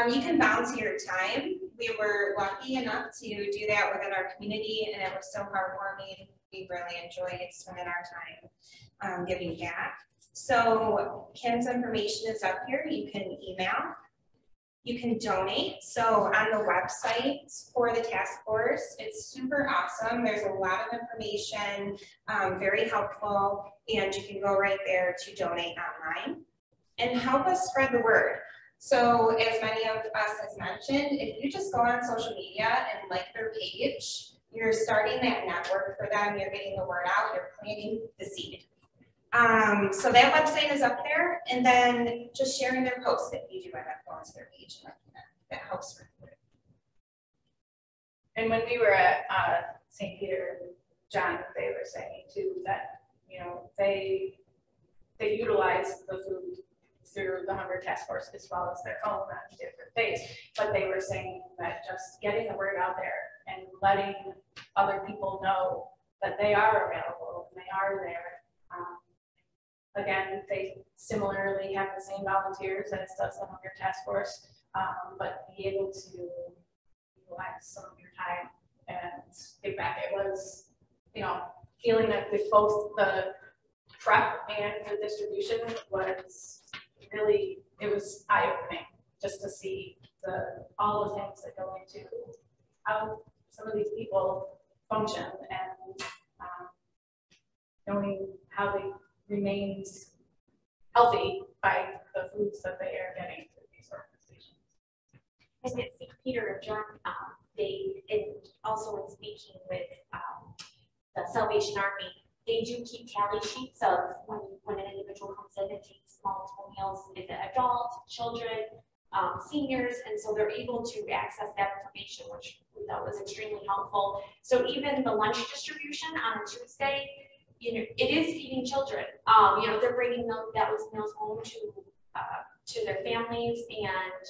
S14: You can volunteer your time. We were lucky enough to do that within our community, and it was so heartwarming. We really enjoyed spending our time giving back. So Kim's information is up here. You can email, you can donate. So on the website for the task force, it's super awesome. There's a lot of information, very helpful, and you can go right there to donate online and help us spread the word. So as many of us has mentioned, if you just go on social media and like their page, you're starting that network for them, you're getting the word out, you're planting the seed. So that website is up there, and then just sharing their posts if you do end up going to their page, and that helps with it.
S4: And when we were at St. Peter and John, they were saying too that, you know, they utilize the food through the Hunger Task Force as well as their own on different days, but they were saying that just getting the word out there and letting other people know that they are available and they are there. Again, they similarly have the same volunteers as does the Hunger Task Force, but be able to utilize some of your time and give back. It was, you know, feeling that with both the prep and the distribution was really, it was eye-opening just to see all the things that go into how some of these people function and knowing how they remain healthy by the foods that they are getting through these organizations.
S15: And at St. Peter and John, and also in speaking with the Salvation Army, they do keep tally sheets of when an individual comes in and takes multiple meals, is it adults, children, seniors, and so they're able to access that information, which we thought was extremely helpful. So even the lunch distribution on a Tuesday, you know, it is feeding children. You know, they're bringing those meals home to their families, and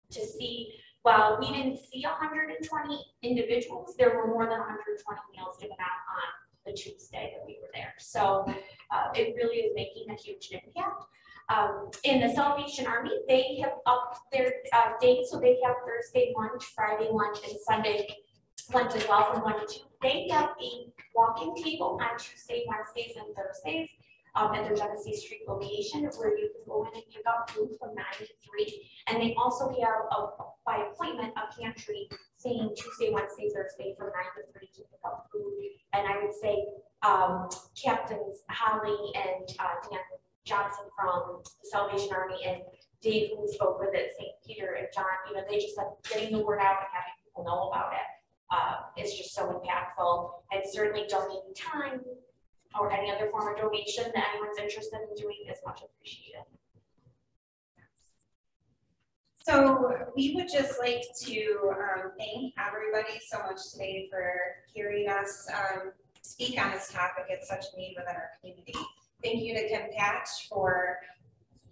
S15: to see, while we didn't see 120 individuals, there were more than 120 meals given out on the Tuesday that we were there. So it really is making a huge impact. In the Salvation Army, they have upped their dates, so they have Thursday lunch, Friday lunch, and Sunday lunch as well from 1 to 2. They have a walk-in table on Tuesday, Wednesdays, and Thursdays at their Genesee Street location, where you can go in and pick up food from 9 to 3. And they also have, by appointment, a pantry saying Tuesday, Wednesday, Thursday from 9 to 3 to pick up food. And I would say Captains Holly and Dan Johnson from the Salvation Army and Dave, who we spoke with at St. Peter and John, you know, they just said getting the word out and having people know about it is just so impactful. And certainly donating time or any other form of donation that anyone's interested in doing is much appreciated.
S14: So we would just like to thank everybody so much today for hearing us speak on this topic at such need within our community. Thank you to Kim Patch for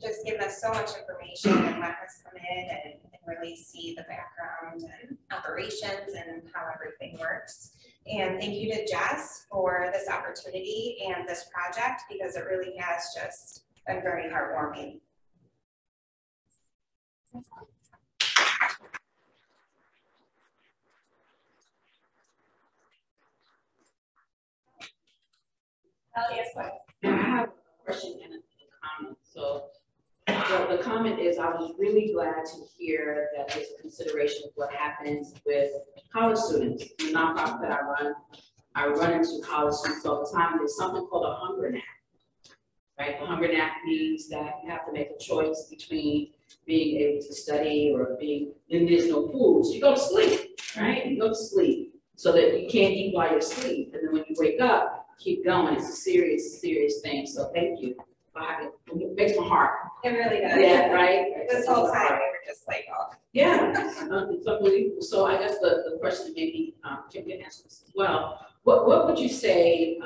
S14: just giving us so much information and letting us come in and really see the background and operations and how everything works. And thank you to Jess for this opportunity and this project, because it really has just been very heartwarming.
S4: Yes,
S8: I have a question and a comment. So the comment is, I was really glad to hear that there's a consideration of what happens with college students. The nonprofit that I run into college students all the time. There's something called a hunger nap, right? The hunger nap means that you have to make a choice between being able to study or being, then there's no food, so you go to sleep, right? You go to sleep so that you can't eat while you're asleep, and then when you wake up, keep going. It's a serious, serious thing. So thank you for having. It makes my heart.
S14: It really does.
S8: Yeah, right.
S14: This whole time we were just like, oh.
S8: Yeah, it's unbelievable. So I guess the question maybe Kim can answer this as well. What would you say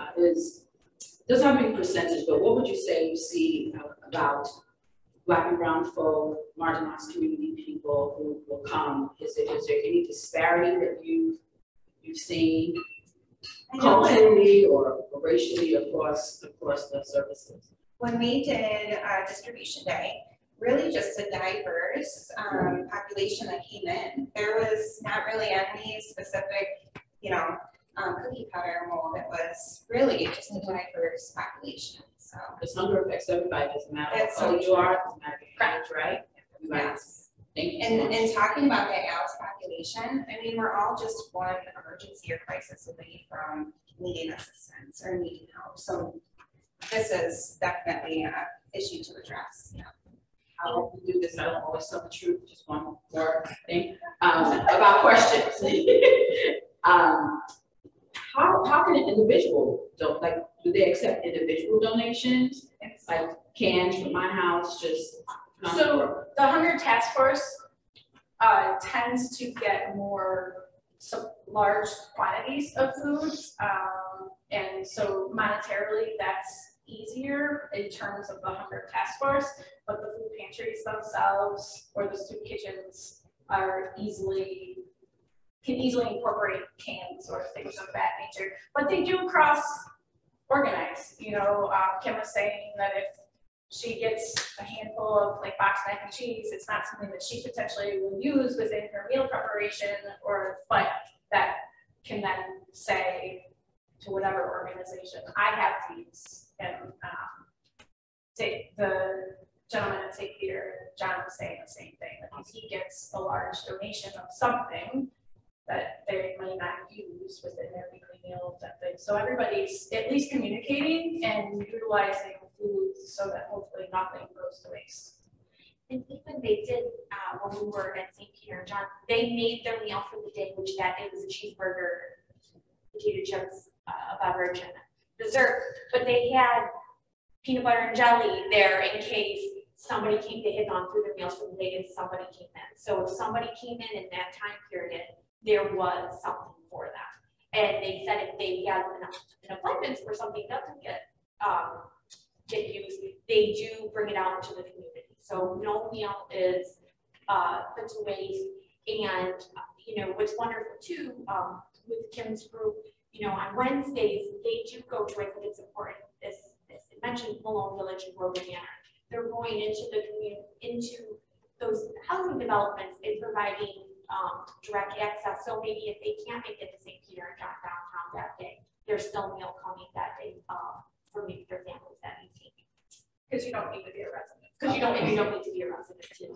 S8: doesn't have any percentage, but what would you say you see about Black and brown folk, marginalized community people who will come? Is there any disparity that you've seen culturally or racially across the services?
S14: When we did distribution day, really just a diverse population that came in. There was not really any specific, cookie cutter mold. It was really just a diverse population. So
S8: because hunger affects everybody. It doesn't matter
S14: that's
S8: what color
S14: so
S8: you are, it doesn't matter your age, right?
S14: Yes.
S8: Thank you.
S14: And talking about that ALS population, I mean, we're all just one emergency or crisis away from needing assistance or needing help. So this is definitely an issue to address. Yeah.
S8: How we do this, I don't always tell the truth, just one more thing about questions. How can an individual do they accept individual donations? Like cans from my house, just
S4: so the Hunger Task Force tends to get some large quantities of foods, and so monetarily that's easier in terms of the Hunger Task Force, but the food pantries themselves or the soup kitchens can easily incorporate cans or things of that nature. But they do cross-organize. Kim was saying that if she gets a handful of box mac and cheese, it's not something that she potentially will use within her meal preparation, but that can then say to whatever organization, I have these. And the gentleman at St. Peter, John, was saying the same thing, that if he gets a large donation of something, that they might not use within their weekly meals and things. So everybody's at least communicating and utilizing foods so that hopefully nothing goes to waste.
S15: And even they did, when we were at St. Peter and John, they made their meal for the day, which that day was a cheeseburger, potato chips, a beverage, and dessert. But they had peanut butter and jelly there in case somebody came, they had gone through their meals for the day and somebody came in. So if somebody came in that time period, there was something for them. And they said if they had an abundance where something doesn't get used, they do bring it out into the community. So no meal is put to waste. And you know what's wonderful too with Kim's group, you know, on Wednesdays they do go to, I think it's important, as it mentioned, Malone Village and Grover Manor. They're going into the community, into those housing developments and providing direct access. So maybe if they can't make it to St. Peter and John downtown that day, there's still meal coming that day for maybe their families that evening.
S4: Because you don't need to be a resident.
S15: Because you don't need to be a resident too.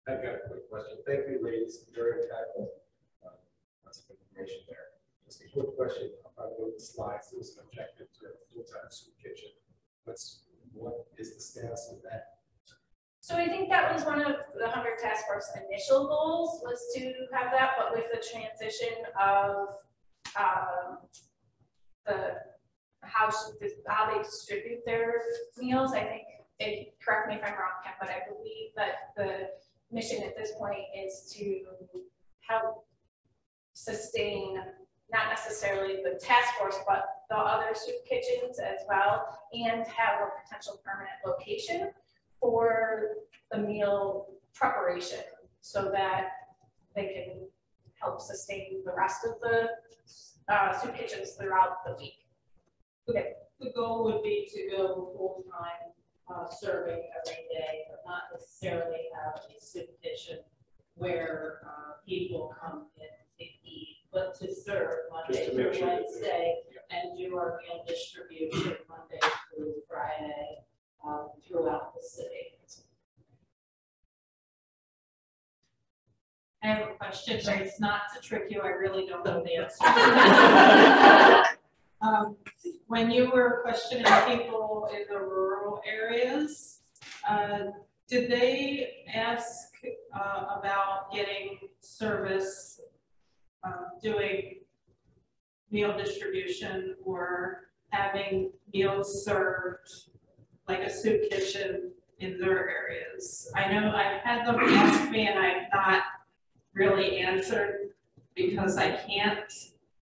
S7: I've got a quick question. Thank you, ladies. Very impactful. Lots of information there. Just a quick question about the slides. There was an objective to a full-time soup kitchen. What is the status of that?
S4: So I think that was one of the Hunger Task Force initial goals, was to have that, but with the transition of how they distribute their meals, I think, correct me if I'm wrong, Ken, but I believe that the mission at this point is to help sustain not necessarily the task force, but the other soup kitchens as well, and have a potential permanent location for the meal preparation so that they can help sustain the rest of the soup kitchens throughout the week. Okay.
S16: The goal would be to go full-time serving every day, but not necessarily have a soup kitchen where people come in to eat, but to serve Monday through Wednesday and do our meal distribution Monday through Friday throughout the city. I have a question, but it's not to trick you. I really don't know the answer. When you were questioning people in the rural areas, did they ask about getting service, doing meal distribution, or having meals served like a soup kitchen in their areas? I know I've had them ask me and I've not really answered because I can't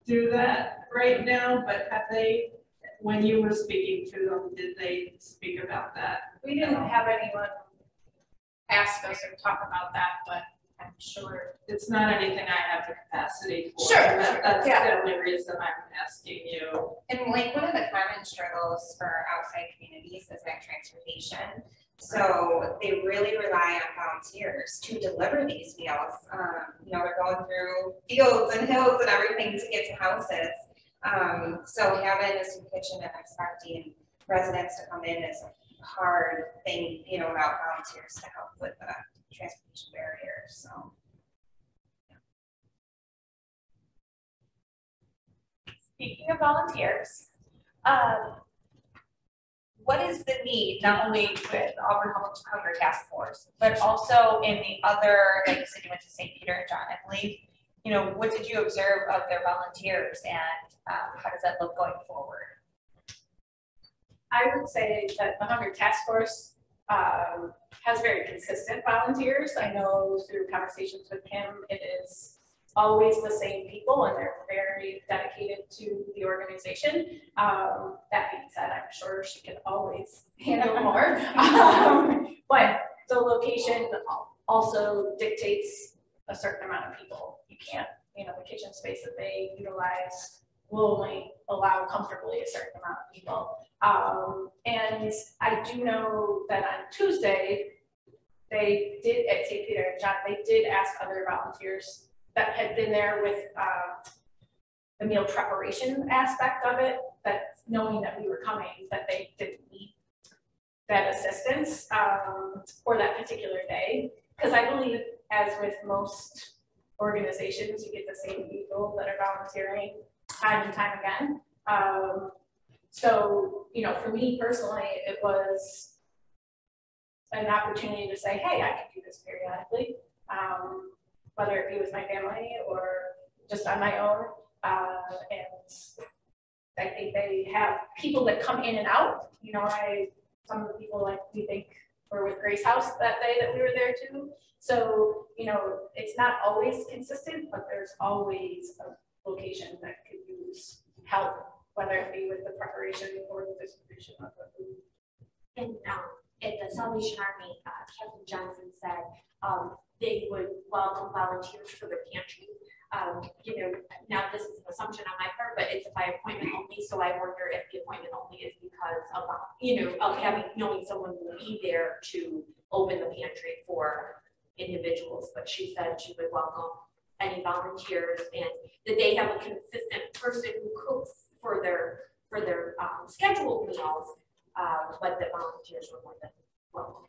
S16: do that right now, but have they, when you were speaking to them, did they speak about that?
S4: We didn't have anyone ask us or talk about that, but I'm sure
S16: it's not anything I have the capacity for.
S14: Sure,
S16: That's the only reason I'm asking you.
S14: And like one of the common struggles for outside communities is that transportation. So they really rely on volunteers to deliver these meals. You know, they're going through fields and hills and everything to get to houses. So having a soup kitchen and expecting residents to come in is a hard thing, you know, without volunteers to help with the transportation barriers. So.
S1: Speaking of volunteers, what is the need, not only with Auburn Hunger Task Force, but also in the other, like you said, you went to St. Peter and John, I believe, you know, what did you observe of their volunteers and how does that look going forward?
S4: I would say that the Hunger Task Force has very consistent volunteers. I know through conversations with Kim, it is always the same people and they're very dedicated to the organization. That being said, I'm sure she can always handle more. But the location also dictates a certain amount of people. You can't, you know, the kitchen space that they utilize will only allow comfortably a certain amount of people. And I do know that on Tuesday, they did, at St. Peter and John, they did ask other volunteers that had been there with the meal preparation aspect of it, that knowing that we were coming, that they didn't need that assistance for that particular day. Because I believe as with most organizations, you get the same people that are volunteering time and time again. So, you know, for me personally, it was an opportunity to say, hey, I can do this periodically, whether it be with my family or just on my own. And I think they have people that come in and out. You know, some of the people, like, we think were with Grace House that day that we were there too. So, you know, it's not always consistent, but there's always a location that could use help, whether it be with the preparation or the distribution of the food.
S15: And at the Salvation Army, Captain Johnson said they would welcome volunteers for their pantry. You know, now this is an assumption on my part, but it's by appointment only. So I wonder if the appointment only is because of, you know, of knowing someone will be there to open the pantry for individuals. But she said she would welcome any volunteers, and that they have a consistent person who cooks for their scheduled meals, but the volunteers were more than welcome.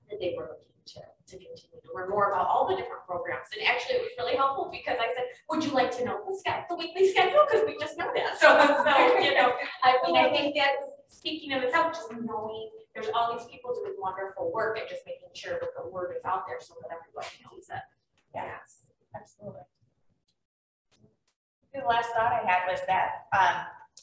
S15: That they were looking to continue to learn more about all the different programs. And actually, it was really helpful because I said, would you like to know the weekly schedule? Because we just know that. So you know, I mean, I think that speaking of itself, just knowing there's all these people doing wonderful work and just making sure that the word is out there so that everybody knows it.
S1: Yes, absolutely. The last thought I had was that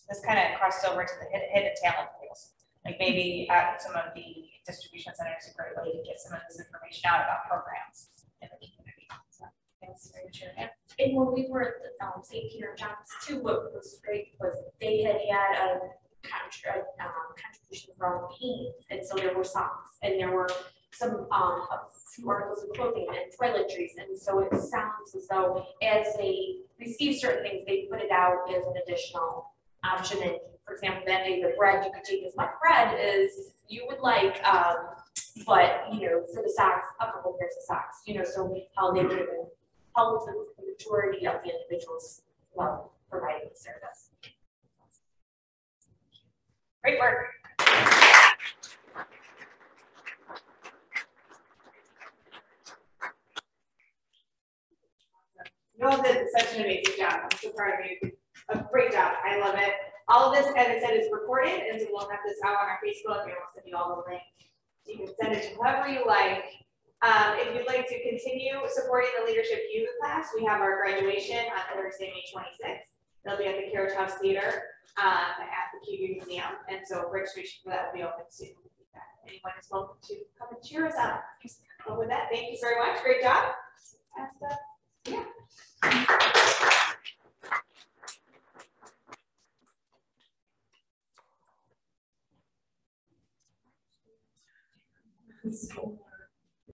S1: this kind of crossed over to the hidden talent pools. Like maybe some of the distribution centers are a great way to get some of this information out about programs in the community. So thanks very much.
S15: And when we were at the St. Peter John's too, what was great was they had a contribution from paints, and so there were socks, and there were some few articles of clothing and toiletries, and so it sounds as though as they receive certain things, they put it out as an additional option. And for example, that day the bread, you could take as much bread as you would like, but you know, for the socks, a couple pairs of socks, you know, so how they would help the majority of the individuals while providing the service.
S1: Great work. You all did such an amazing job. I'm so proud of you. A great job. I love it. All of this, as I said, is recorded, and so we'll have this out on our Facebook, and we'll send you all the link. You can send it to whoever you like. If you'd like to continue supporting the Leadership Cayuga class, we have our graduation on Thursday, May 26th. They'll be at the Carriage House Theater at the Cayuga Museum, and so registration for that will be open soon. Anyone is welcome to come and cheer us on. But with that, thank you very much. Great job.